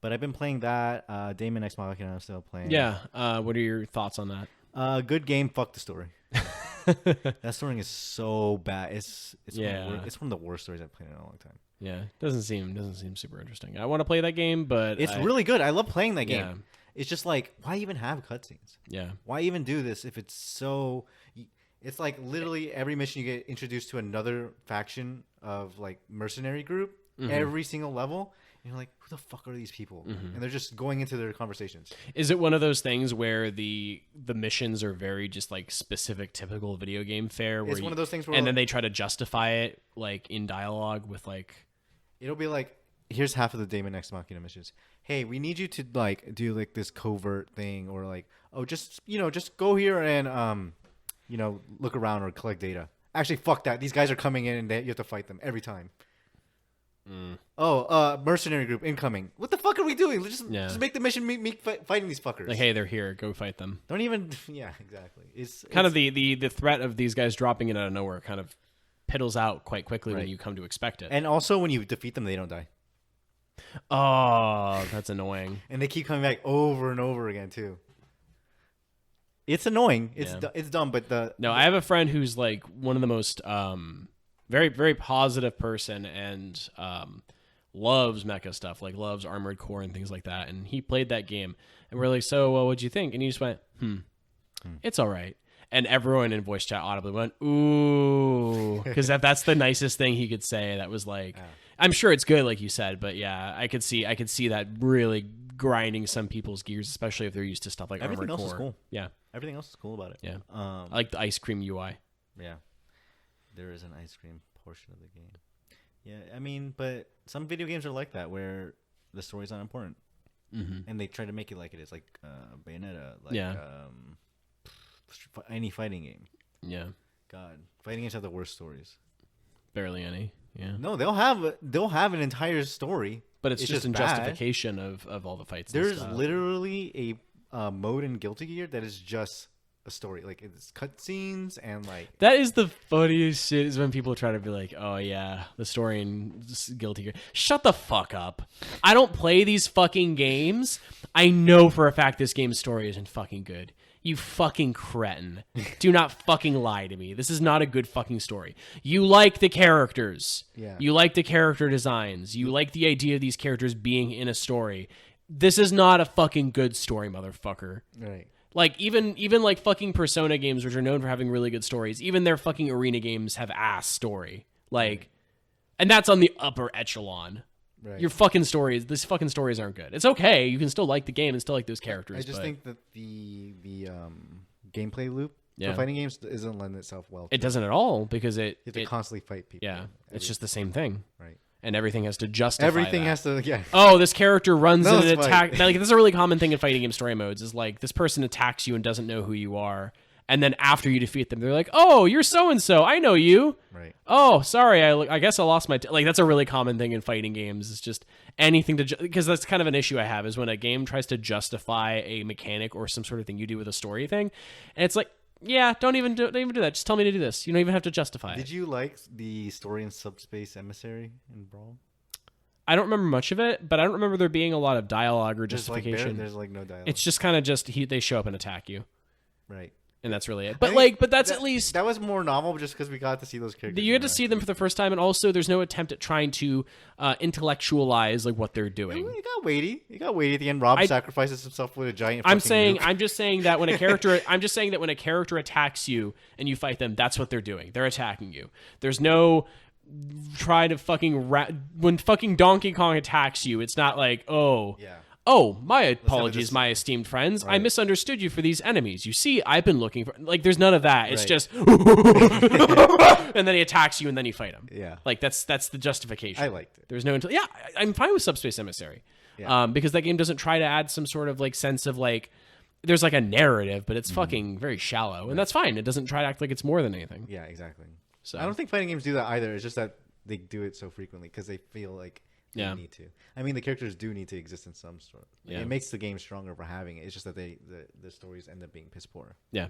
But I've been playing that. Damon X Machina I'm still playing. Yeah. What are your thoughts on that? Good game. Fuck the story. That story is so bad. It's one of the worst stories I've played in a long time. Yeah. Doesn't seem super interesting. I want to play that game, but it's really good. I love playing that game. Yeah. It's just like, why even have cutscenes? Yeah. Why even do this if it's so... It's like literally every mission you get introduced to another faction of like mercenary group, every single level. And you're like, who the fuck are these people? And they're just going into their conversations. Is it one of those things where the missions are very just like specific, typical video game fare? Where it's one of those things where... And then they try to justify it like in dialogue with like... It'll be like, here's half of the Damon X Machina missions. Hey, we need you to like do like this covert thing, or like, oh, just go here and look around or collect data. Actually, fuck that. These guys are coming in and you have to fight them every time. Oh, mercenary group incoming. What the fuck are we doing? Just make the mission me fighting these fuckers. Like, hey, they're here. Go fight them. Don't even. Yeah, exactly. It's kind of the threat of these guys dropping in out of nowhere kind of piddles out quite quickly when you come to expect it. And also, when you defeat them, they don't die. Oh, that's annoying. And they keep coming back over and over again too. It's annoying. It's dumb, but I have a friend who's like one of the most very, very positive person and loves mecha stuff, like loves Armored Core and things like that. And he played that game, and we're like, so what'd you think? And he just went, it's all right. And everyone in voice chat audibly went, ooh, because that's the nicest thing he could say. That was like, I'm sure it's good, like you said, but yeah, I could see that really grinding some people's gears, especially if they're used to stuff like everything Armored else Core. Is cool. Yeah, everything else is cool about it. Yeah, I like the ice cream UI. Yeah, there is an ice cream portion of the game. Yeah, I mean, but some video games are like that where the story's not important, and they try to make it like it is, like Bayonetta, like any fighting game. Yeah, God, fighting games have the worst stories. Barely any. Yeah. No, they'll have an entire story, but it's just in justification of all the fights. There's literally a mode in Guilty Gear that is just a story, like it's cutscenes and like. That is the funniest shit. Is when people try to be like, "Oh yeah, the story in Guilty Gear." Shut the fuck up! I don't play these fucking games. I know for a fact this game's story isn't fucking good. You fucking cretin. Do not fucking lie to me. This is not a good fucking story. You like the characters. Yeah. You like the character designs. You like the idea of these characters being in a story. This is not a fucking good story, motherfucker. Right. Like, even like fucking Persona games, which are known for having really good stories, even their fucking arena games have ass story. Like, and that's on the upper echelon. Right. These fucking stories aren't good. It's okay. You can still like the game and still like those characters. I just think that the gameplay loop Yeah. But fighting games doesn't lend itself well. It doesn't at all because You have to constantly fight people. yeah, it's just the same thing. Right. And everything has to justify Everything that. has to, yeah. Oh, this character runs No, in and it's attack. fine. Like, this is a really common thing in fighting game story modes. Is like this person attacks you and doesn't know who you are, and then after you defeat them, they're like, "Oh, you're so and so. I know you." Right. Oh, sorry. I guess I lost my like. That's a really common thing in fighting games. It's just anything to because that's kind of an issue I have is when a game tries to justify a mechanic or some sort of thing you do with a story thing, and it's like, yeah, don't even do that. Just tell me to do this. You don't even have to justify it. Did you like the story in Subspace Emissary in Brawl? I don't remember much of it, but I don't remember there being a lot of dialogue or There's justification. there's no dialogue. It's just kind of just they show up and attack you, right. and that's really it. I But think but that's at least that was more novel just because we got to see those characters. you had to see them for the first time, and also there's no attempt at trying to intellectualize like what they're doing. You got weighty. You got weighty at the end. Rob sacrifices himself with a giant. I'm fucking nuke. I'm just saying that when a character attacks you and you fight them, that's what they're doing. They're attacking you. There's no try to fucking when fucking Donkey Kong attacks you, it's not like, oh, my apologies, my esteemed friends. Right. I misunderstood you for these enemies. You see, I've been looking for like there's none of that. It's just and then he attacks you and then you fight him. Yeah. Like that's the justification. I liked it. There's no I'm fine with Subspace Emissary. Yeah. Because that game doesn't try to add some sort of like sense of like there's like a narrative, but it's fucking very shallow, and that's fine. It doesn't try to act like it's more than anything. Yeah, exactly. So I don't think fighting games do that either. It's just that they do it so frequently because they feel like they need to. I mean, the characters do need to exist in some sort. Like, it makes the game stronger for having it. It's just that the stories end up being piss poor. Yeah.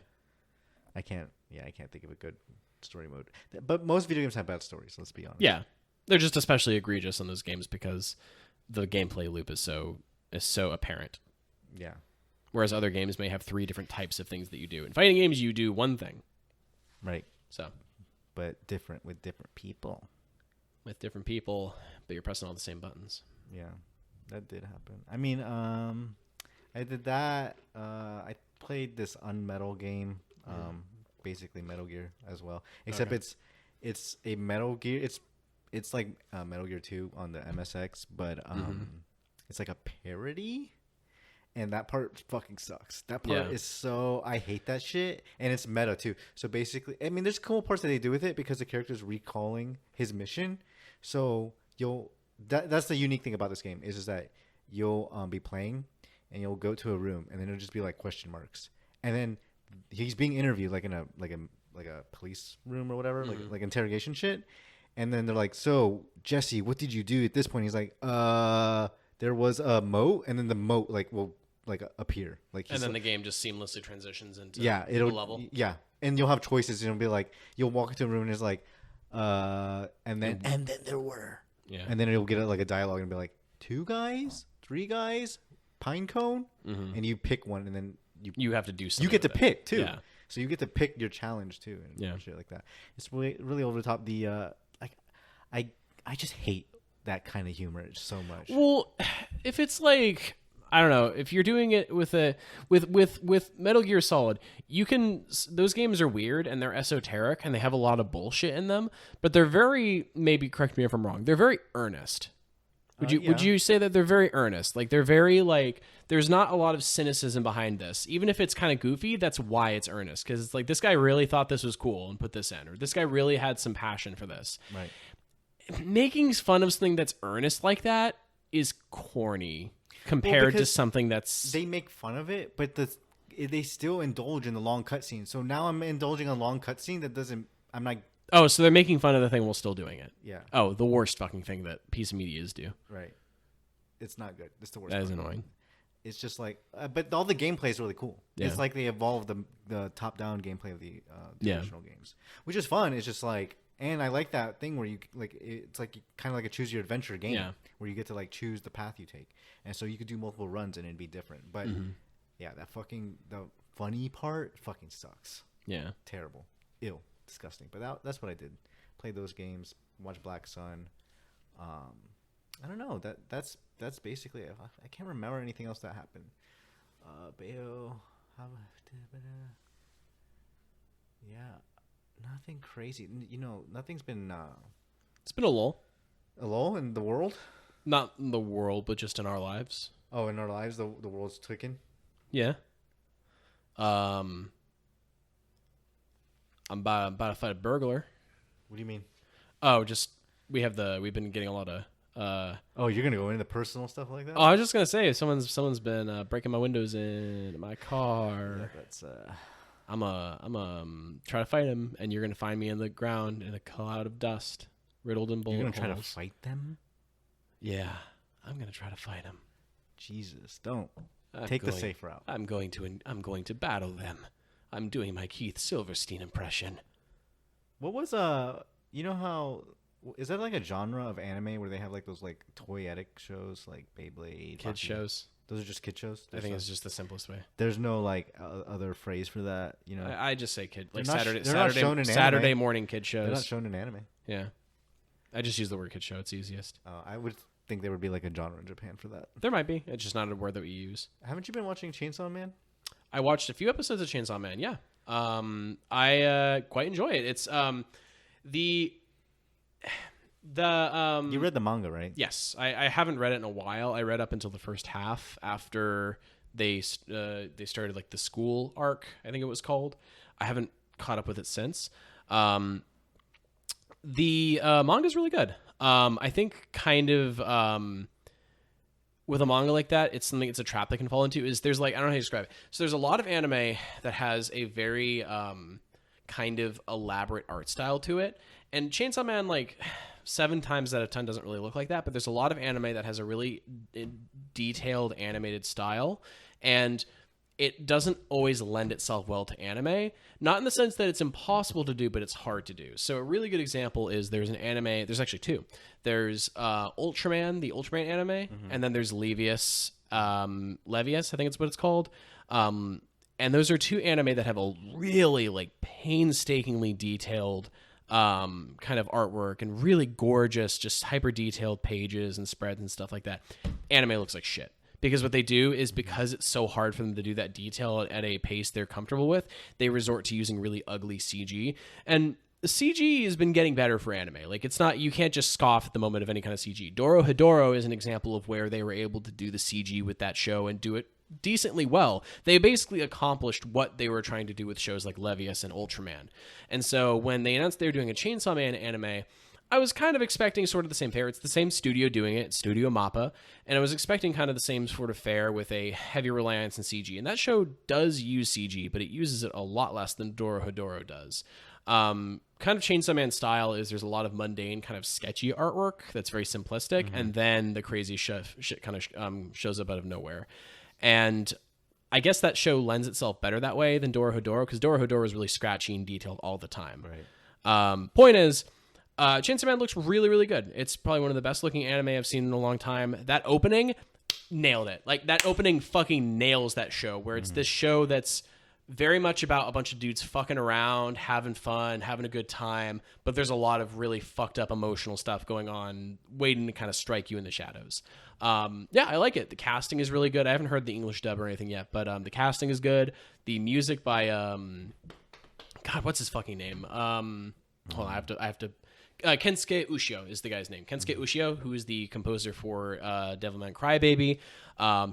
I can't think of a good story mode. But most video games have bad stories. Let's be honest. Yeah, they're just especially egregious in those games because the gameplay loop is so apparent. Yeah. Whereas other games may have 3 different types of things that you do. In fighting games, you do one thing. Right. So. But different with different people. With different people, but you're pressing all the same buttons. Yeah, that did happen. I mean, I did that. I played this Unmetal game, basically Metal Gear as well. Except it's a Metal Gear. It's like Metal Gear 2 on the MSX, but it's like a parody. And that part fucking sucks. That part is so... I hate that shit. And it's meta, too. So basically... I mean, there's cool parts that they do with it because the character's recalling his mission. So you'll... That's the unique thing about this game is that you'll be playing and you'll go to a room and then it'll just be like question marks. And then he's being interviewed like in a police room or whatever, like interrogation shit. And then they're like, so, Jesse, what did you do at this point? He's like, there was a moat. And then the moat will... like appear and then the game just seamlessly transitions into it'll the level. And you'll have choices. It'll be like you'll walk into a room and it's like and then there were and then it'll get like a dialogue and be like 2 guys, 3 guys, pine cone, and you pick one and then you have to do something. You get to pick too. Yeah. So you get to pick your challenge too and shit like that. It's really over the top. The I just hate that kind of humor so much. Well, if it's like I don't know, if you're doing it with Metal Gear Solid, those games are weird and they're esoteric and they have a lot of bullshit in them, but they're very, maybe correct me if I'm wrong, they're very earnest. Would you say that they're very earnest? Like they're very like there's not a lot of cynicism behind this. Even if it's kind of goofy, that's why it's earnest, because it's like this guy really thought this was cool and put this in, or this guy really had some passion for this. Right. Making fun of something that's earnest like that is corny. Compared to something that's... They make fun of it, but they still indulge in the long cutscene. So now I'm indulging a long cutscene that doesn't... I'm not... Oh, so they're making fun of the thing while still doing it. Yeah. Oh, the worst fucking thing that piece of medias do. Right. It's not good. It's the worst. That is annoying. It's just like... but all the gameplay is really cool. Yeah. It's like they evolved the top-down gameplay of the traditional games. Which is fun. It's just like... And I like that thing where you like it's like kind of like a choose your adventure game where you get to like choose the path you take, and so you could do multiple runs and it'd be different. But the funny part fucking sucks. Yeah, terrible, ew, disgusting. But that's what I did. Played those games, watched Black Sun. I don't know. That's basically it. I can't remember anything else that happened. Bayo, yeah. Nothing crazy. Nothing's been... It's been a lull. A lull in the world? Not in the world, but just in our lives. Oh, in our lives, the world's ticking? Yeah. I'm about to fight a burglar. What do you mean? Oh, just we've been getting a lot of. Oh, you're gonna go into personal stuff like that? Oh, I was just gonna say someone's been breaking my windows in my car. Yeah, that's I'm try to fight him, and you're gonna find me in the ground in a cloud of dust, riddled in bullet you're gonna try to holes. fight them? Yeah, I'm gonna try to fight him. Jesus, don't take the safe route. I'm going to battle them. I'm doing my Keith Silverstein impression. What was you know how is that like a genre of anime where they have like those like toyetic shows like Beyblade, Kids shows. Those are just kid shows. I think it's just the simplest way. There's no like other phrase for that, you know. I just say kid, like They're not shown in Saturday anime. morning kid shows. They're not shown in anime. Yeah, I just use the word kid show. It's easiest. I would think there would be like a genre in Japan for that. There might be. It's just not a word that we use. Haven't you been watching Chainsaw Man? I watched a few episodes of Chainsaw Man. Yeah, I quite enjoy it. It's you read the manga, right? Yes, I haven't read it in a while. I read up until the first half after they started like the school arc, I think it was called. I haven't caught up with it since. The manga is really good. I think kind of with a manga like that, it's a trap they can fall into. Is there's like, I don't know how to describe it. So there's a lot of anime that has a very kind of elaborate art style to it, and Chainsaw Man, like 7 times out of 10 doesn't really look like that, but there's a lot of anime that has a really detailed animated style, and it doesn't always lend itself well to anime. Not in the sense that it's impossible to do, but it's hard to do. So a really good example is there's an anime, there's actually 2. There's Ultraman, the Ultraman anime, and then there's Levius, Levius, I think it's what it's called. And those are 2 anime that have a really like painstakingly detailed kind of artwork and really gorgeous, just hyper detailed pages and spreads and stuff like that. Anime looks like shit. Because what they do is, because it's so hard for them to do that detail at a pace they're comfortable with, they resort to using really ugly CG. And the CG has been getting better for anime. Like, it's not, you can't just scoff at the moment of any kind of CG. Dorohedoro is an example of where they were able to do the CG with that show and do it decently well. They basically accomplished what they were trying to do with shows like Levius and Ultraman. And so when they announced they were doing a Chainsaw Man anime, I was kind of expecting sort of the same fare. It's the same studio doing it, Studio Mappa, and I was expecting kind of the same sort of fare with a heavy reliance on CG. And that show does use CG, but it uses it a lot less than Dorohedoro does. Kind of Chainsaw Man style is there's a lot of mundane, kind of sketchy artwork that's very simplistic, and then the crazy shit kind of shows up out of nowhere. And I guess that show lends itself better that way than Dorohedoro, because Dorohedoro is really scratchy and detailed all the time. Right. Point is, Chainsaw Man looks really, really good. It's probably one of the best looking anime I've seen in a long time. That opening nailed it. Like, that opening fucking nails that show, where it's this show that's very much about a bunch of dudes fucking around, having fun, having a good time, but there's a lot of really fucked up emotional stuff going on, waiting to kind of strike you in the shadows. Yeah, I like it. The casting is really good. I haven't heard the English dub or anything yet, but the casting is good. The music by God, what's his fucking name? Hold on, I have to Kensuke Ushio is the guy's name. Kensuke Ushio, who is the composer for Devilman Crybaby.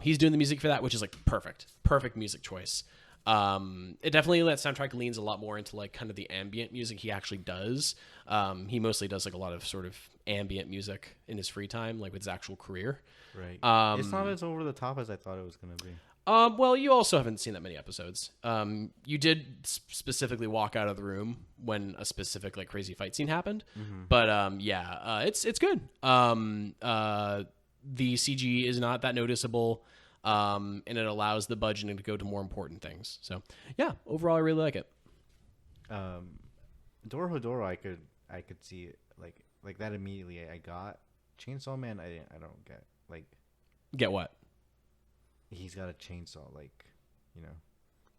He's doing the music for that, which is like perfect music choice. It definitely, that soundtrack leans a lot more into like kind of the ambient music he actually does. He mostly does like a lot of sort of ambient music in his free time, like with his actual career. Right. It's not as over the top as I thought it was going to be. Well, you also haven't seen that many episodes. You did specifically walk out of the room when a specific like crazy fight scene happened, but yeah, it's good. The CG is not that noticeable, and it allows the budgeting to go to more important things. So yeah, overall, I really like it. Dorohedoro, I could see it like that immediately. I got Chainsaw Man. I don't Get what? He's got a chainsaw, like, you know.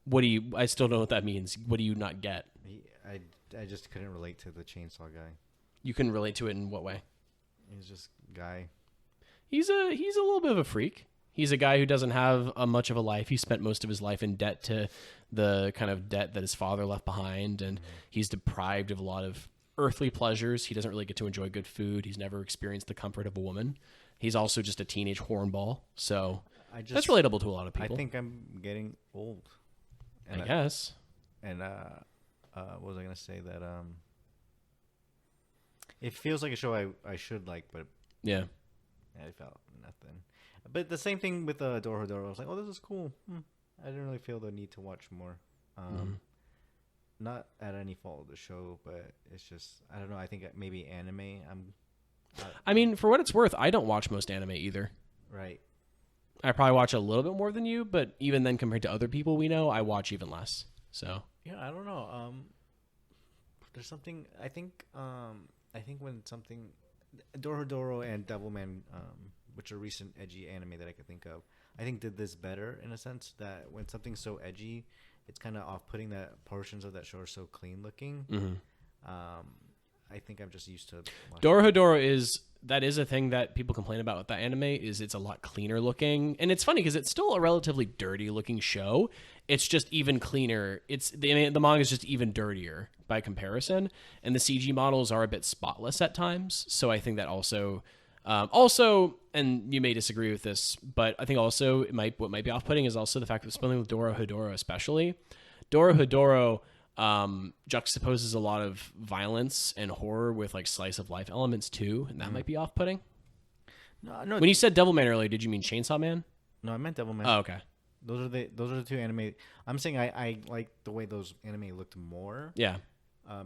What do you? I still don't know what that means. What do you not get? I just couldn't relate to the chainsaw guy. You can relate to it in what way? He's just guy. He's a little bit of a freak. He's a guy who doesn't have much of a life. He spent most of his life in debt to the kind of debt that his father left behind, and he's deprived of a lot of earthly pleasures. He doesn't really get to enjoy good food. He's never experienced the comfort of a woman. He's also just a teenage hornball. So that's relatable to a lot of people. I think I'm getting old. I guess. And what was I gonna say that it feels like a show I should like, but Yeah. I felt nothing. But the same thing with Dorohedoro. I was like, oh, this is cool. I didn't really feel the need to watch more. Not at any fault of the show, but it's just I don't know. I think maybe anime. I mean, for what it's worth, I don't watch most anime either. Right. I probably watch a little bit more than you, but even then, compared to other people we know, I watch even less. So yeah, I don't know. There's something I think when something Dorohedoro and Devilman, which are recent edgy anime that I could think of, I think did this better in a sense that when something's so edgy, it's kind of off-putting that portions of that show are so clean looking. I think I'm just used to Dorohedoro is a thing that people complain about with that anime is it's a lot cleaner looking, and it's funny because it's still a relatively dirty looking show. It's just even cleaner. It's the manga is just even dirtier by comparison, and the CG models are a bit spotless at times. So I think that also, and you may disagree with this, but I think also what might be off-putting is also the fact that something with Dorohedoro especially. Dorohedoro juxtaposes a lot of violence and horror with like slice of life elements too, and that might be off-putting. No. When you said Devilman earlier, did you mean Chainsaw Man? No, I meant Devilman. Oh, okay. Those are the two anime. I'm saying I like the way those anime looked more. Yeah.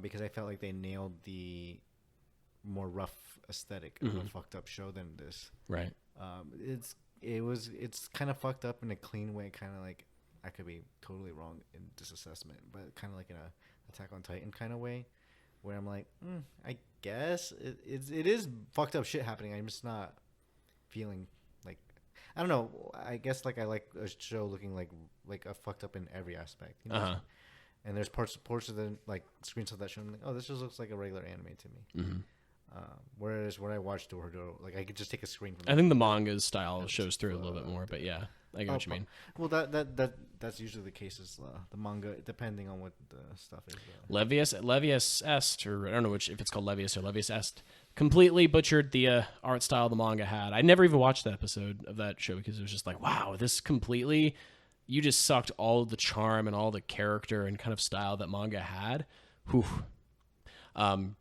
Because I felt like they nailed the more rough aesthetic of a fucked up show than this. Right. It's kind of fucked up in a clean way, kind of like I could be totally wrong in this assessment, but kind of like in a Attack on Titan kind of way, where I'm like, I guess it is fucked up shit happening. I'm just not feeling like I don't know. I guess like I like a show looking like a fucked up in every aspect. You know? And there's parts of the like screens of that show. I'm like, oh, this just looks like a regular anime to me. Whereas when I watched Dorohedoro, like I could just take a screen from. I think the manga's style shows through a little bit more, but yeah, I get what you mean. Well, that's usually the case is the manga, depending on what the stuff is. Levius Est, or I don't know if it's called Levius or Levius Est, completely butchered the art style the manga had. I never even watched that episode of that show because it was just like, wow, this completely. You just sucked all the charm and all the character and kind of style that manga had. Whew.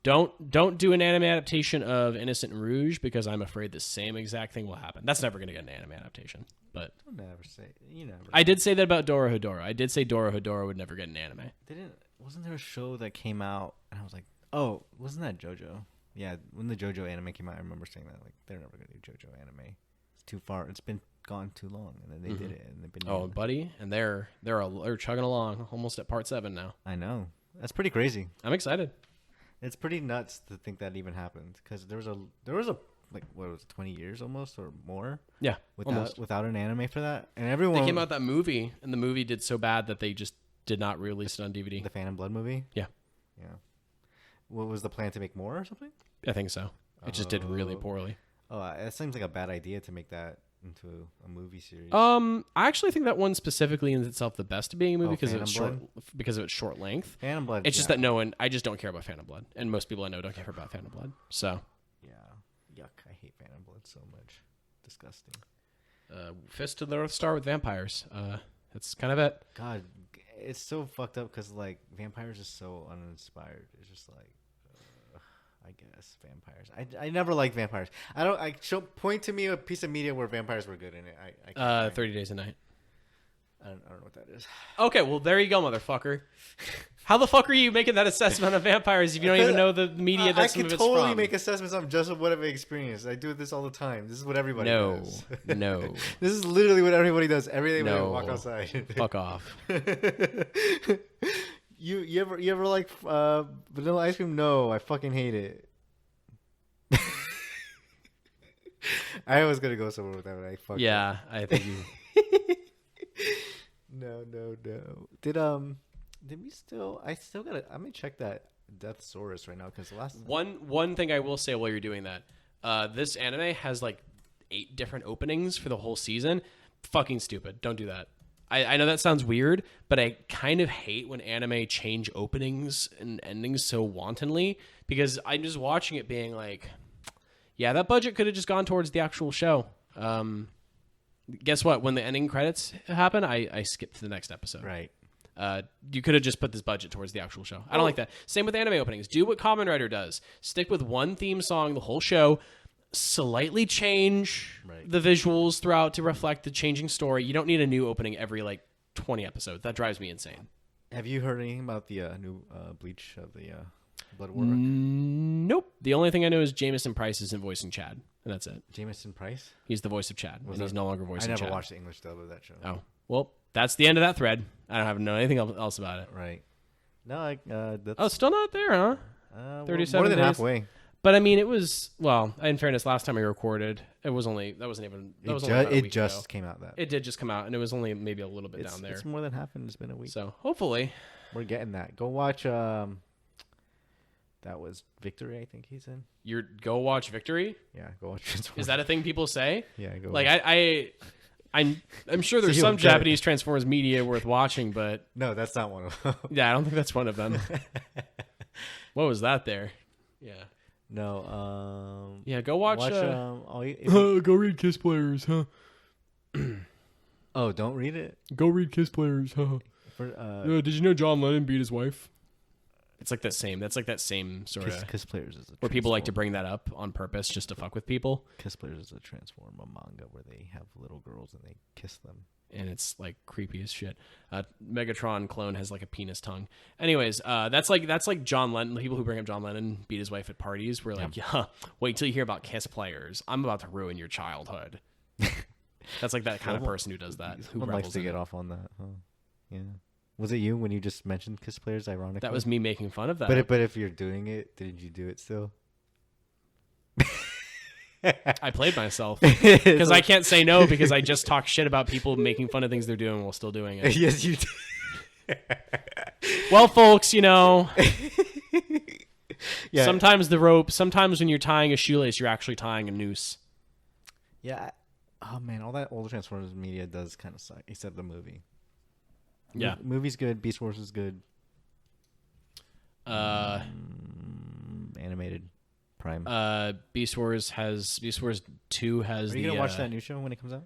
Don't do an anime adaptation of Innocent Rouge because I'm afraid the same exact thing will happen. That's never going to get an anime adaptation. But don't never say you never. I did say that about Dorohedoro. I did say Dorohedoro would never get an anime. Wasn't there a show that came out and I was like, oh, wasn't that JoJo? Yeah, when the JoJo anime came out, I remember saying that like they're never going to do JoJo anime. It's too far. It's been gone too long, and then they did it, and they've been buddy, and they're chugging along, almost at part 7 now. I know, that's pretty crazy. I'm excited. It's pretty nuts to think that even happened because there was a like what was it, 20 years almost or more? Yeah, without an anime for that, and everyone they came out that movie, and the movie did so bad that they just did not release it on DVD. The Phantom Blood movie. Yeah. What was the plan to make more or something? I think so. It just did really poorly. Oh, that seems like a bad idea to make that into a movie series. I actually think that one specifically lends itself the best to being a movie because of its short length. Phantom Blood. It's just that I just don't care about Phantom Blood, and most people I know don't care about Phantom Blood. So yeah, yuck! I hate Phantom Blood so much. Disgusting. Fist to the North Star with vampires. That's kind of it. God, it's so fucked up because like vampires are so uninspired. It's just like. I guess vampires. I never liked vampires. Point to me a piece of media where vampires were good in it. I can't 30 Days a Night. I don't know what that is. Okay, well there you go, motherfucker. How the fuck are you making that assessment of vampires if you don't even know the media that's some of it's from? I can totally make assessments on just what I've experienced. I do this all the time. This is what everybody does. No. This is literally what everybody does every day when they walk outside. Fuck off. You ever like vanilla ice cream? No, I fucking hate it. I was gonna go somewhere with that, but I fucked up. I think you. No. Did we still? I still gotta. I'm gonna check that Deathsaurus right now because the last one thing I will say while you're doing that, this anime has like 8 different openings for the whole season. Fucking stupid. Don't do that. I know that sounds weird, but I kind of hate when anime change openings and endings so wantonly because I'm just watching it being like, yeah, that budget could have just gone towards the actual show. Guess what? When the ending credits happen, I skip to the next episode. Right. You could have just put this budget towards the actual show. I don't like that. Same with anime openings. Do what Kamen Rider does. Stick with one theme song the whole show. Slightly change the visuals throughout to reflect the changing story. You don't need a new opening every 20 episodes. That drives me insane. Have you heard anything about the new Bleach of the Blood War? Nope. The only thing I know is Jameson Price isn't voicing Chad, and that's it. Jameson Price? He's the voice of Chad, and he's no longer voicing Chad. I never watched the English dub of that show. Oh, well, that's the end of that thread. I don't know anything else about it. Right. No, that's... Oh, still not there, huh? 37 more than days. halfway. But I mean, it was, well, in fairness, last time I recorded, it wasn't even about a week ago. Came out that. It did just come out, and it was only maybe a little bit down there. It's more than half, and it's been a week. So hopefully we're getting that. Go watch. That was Victory. I think he's in. Go watch Victory. Yeah, go watch Transformers. Is that a thing people say? Yeah, go. I'm sure there's some Japanese Transformers media worth watching, but no, that's not one of them. Yeah, I don't think that's one of them. What was that there? Yeah. No. Yeah, go watch. Go read Kiss Players, huh? Oh, don't read it. Go read Kiss Players, huh? Did you know John Lennon beat his wife? It's like that same. That's like that same sort of. Kiss Players is where people like to bring that up on purpose just to fuck with people. Kiss Players is a Transformer manga where they have little girls and they kiss them. And it's creepy as shit. Megatron clone has a penis tongue. Anyways, that's like John Lennon. The people who bring up John Lennon beat his wife at parties. We're yeah, wait till you hear about Kiss Players. I'm about to ruin your childhood. That's like that kind of person who does that. Who likes to get off on that? Huh? Yeah. Was it you when you just mentioned Kiss Players? Ironically, that was me making fun of that. But if you're doing it, did you do it still? I played myself because I can't say no because I just talk shit about people making fun of things they're doing while still doing it. Yes, you did. Well, folks, yeah. Sometimes the rope. Sometimes when you're tying a shoelace, you're actually tying a noose. Yeah. Oh man, all that old Transformers media does kind of suck, except the movie. Yeah, movie's good. Beast Wars is good. Animated. Prime. Beast Wars 2 has. Are you gonna watch that new show when it comes out?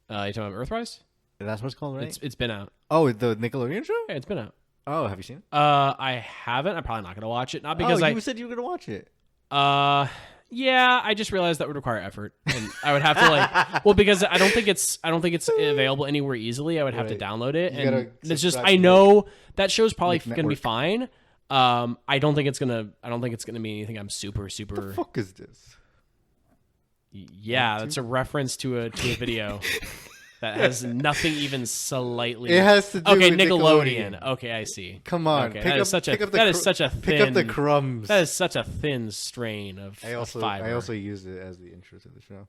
You talking about Earthrise? That's what it's called, right? It's been out. Oh, the Nickelodeon show? Yeah, it's been out. Oh, have you seen it? I haven't. I'm probably not gonna watch it. Not because you said you were gonna watch it. Yeah, I just realized that would require effort, and I would have to well, because I don't think it's available anywhere easily. I would have to download it, and it's just I know that show's probably gonna be fine. I don't think it's gonna be anything I'm super. What the fuck is this? Yeah, that's a reference to a video that has nothing even slightly. It has to do with Nickelodeon. Okay, I see. Come on, okay. That is such a thin. Pick up the crumbs. That is such a thin strain of. I also used it as the intro to the show.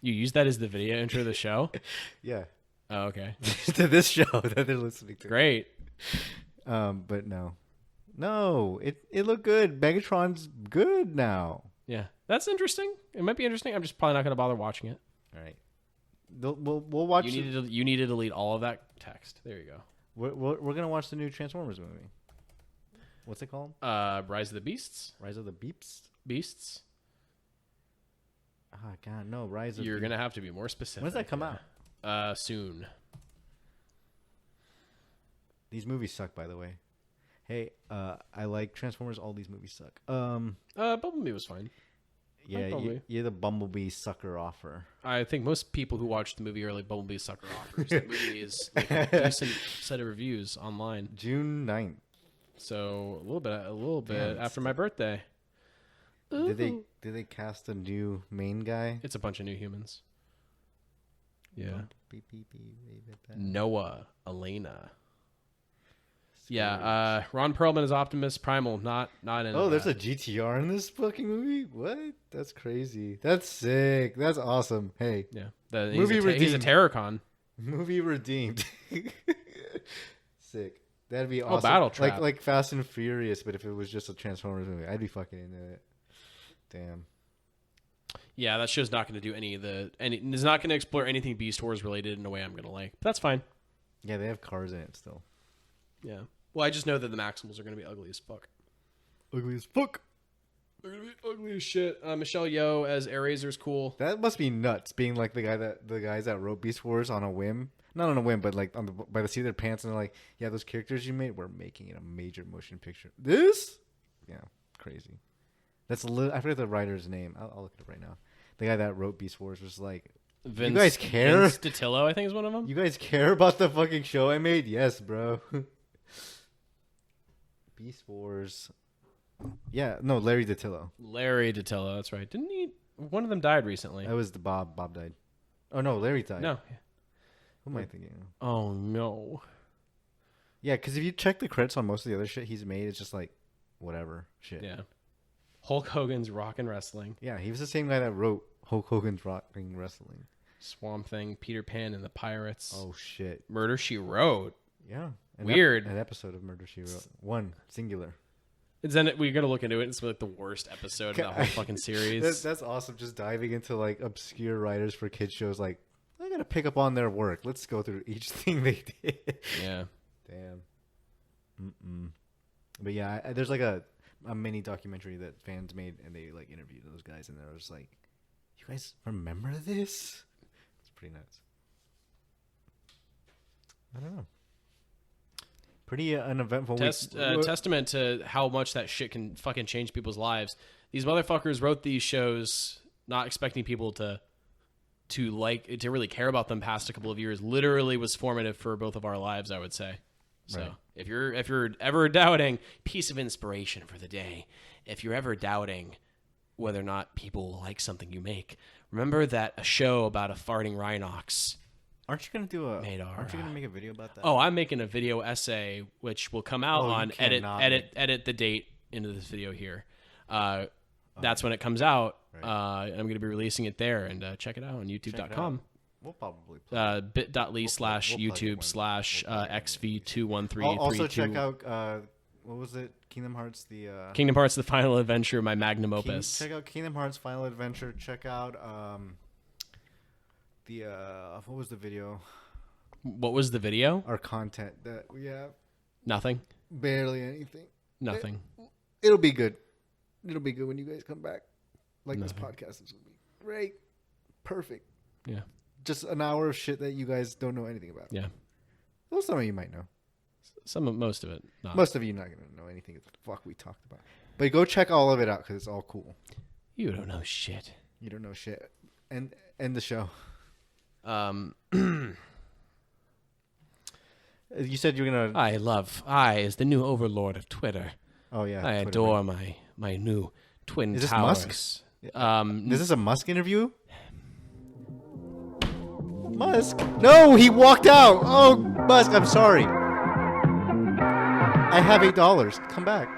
You used that as the video intro to the show? Yeah. Oh, okay. To this show that they're listening to. Great. But no, it looked good. Megatron's good now. Yeah, that's interesting. It might be interesting. I'm just probably not going to bother watching it. All right. We'll watch. You need to delete all of that text. There you go. We're gonna watch the new Transformers movie. What's it called? Rise of the Beasts. Rise of the Beasts. Oh God, no! Rise of. You're gonna have to be more specific. When does that come out? Soon. These movies suck, by the way. Hey, I like Transformers. All these movies suck. Bumblebee was fine. Yeah, you're the Bumblebee sucker offer. I think most people who watch the movie are like Bumblebee sucker offers. The movie is a decent set of reviews online. June 9th. So a little bit after my birthday. Did they cast a new main guy? It's a bunch of new humans. Yeah. No. Noah, Elena. Yeah, Ron Perlman is Optimus Primal, not in. Oh, there's a GTR in this fucking movie. What? That's crazy. That's sick. That's awesome. Hey, yeah, he's a Terrorcon. Movie redeemed. Sick. That'd be awesome. Oh, Battle Trap. Like Fast and Furious, but if it was just a Transformers movie, I'd be fucking into it. Damn. Yeah, that show's not going to do it's not going to explore anything Beast Wars related in a way I'm going to like. But that's fine. Yeah, they have cars in it still. Yeah. Well, I just know that the Maximals are going to be ugly as fuck. Ugly as fuck. They're going to be ugly as shit. Michelle Yeoh as Airazor's cool. That must be nuts, being like the guys that wrote Beast Wars on a whim. not on a whim, but like by the seat of their pants, and they're like, yeah, those characters you made, we're making it a major motion picture. This, yeah, crazy. That's I forget the writer's name. I'll look it up right now. The guy that wrote Beast Wars was like, you guys care? Vince DiTillo, I think, is one of them. You guys care about the fucking show I made? Yes, bro. Beast Wars. Yeah, no, Larry DiTillo. Larry DiTillo, that's right. Didn't he? One of them died recently. That was the Bob. Bob died. Oh no, Larry died. No. Who am I thinking of? Oh no. Yeah, because if you check the credits on most of the other shit he's made, it's just like whatever shit. Yeah. Hulk Hogan's Rockin' Wrestling. Yeah, he was the same guy that wrote Hulk Hogan's Rockin' Wrestling. Swamp Thing, Peter Pan and the Pirates. Oh shit. Murder, She Wrote. Yeah. Weird. An episode of Murder, She Wrote. One singular. Then we got to look into it. It's like the worst episode of the whole fucking series. That's awesome. Just diving into like obscure writers for kids shows. Like, I gotta pick up on their work. Let's go through each thing they did. Yeah. Damn. But yeah, there's like a mini documentary that fans made, and they like interviewed those guys, and they were just like, "You guys remember this?" It's pretty nuts. I don't know. Pretty uneventful week. Testament to how much that shit can fucking change people's lives. These motherfuckers wrote these shows not expecting people to really care about them past a couple of years. Literally was formative for both of our lives, I would say. So Right. if you're ever doubting, piece of inspiration for the day, if you're ever doubting whether or not people like something you make, remember that a show about a farting rhinox. Aren't you gonna do Made our, Aren't you gonna make a video about that? Oh, I'm making a video essay which will come out on edit the date into this video here. That's when it comes out. Right. And I'm going to be releasing it there, and check it out on youtube.com. We'll probably play bit.ly/YouTube/XV21332. Also check out what was it? Kingdom Hearts Kingdom Hearts: The Final Adventure, my magnum opus. Check out Kingdom Hearts Final Adventure. Check out what was the video? What was the video? Our content that we have. Nothing. Barely anything. Nothing. It'll be good. It'll be good when you guys come back. Like Nothing. this podcast is gonna be great. Perfect. Yeah. Just an hour of shit that you guys don't know anything about. Yeah. Well, some of you might know. Most of it. Not. Most of you not gonna know anything that the fuck we talked about. But go check all of it out because it's all cool. You don't know shit. You don't know shit. And end the show. You said you were gonna. I is the new overlord of Twitter. Oh yeah. I Twitter, adore right? my new twin Is this towers. Musk? Is this a Musk interview? Musk? No, he walked out. Oh, Musk, I'm sorry. I have $8. Come back.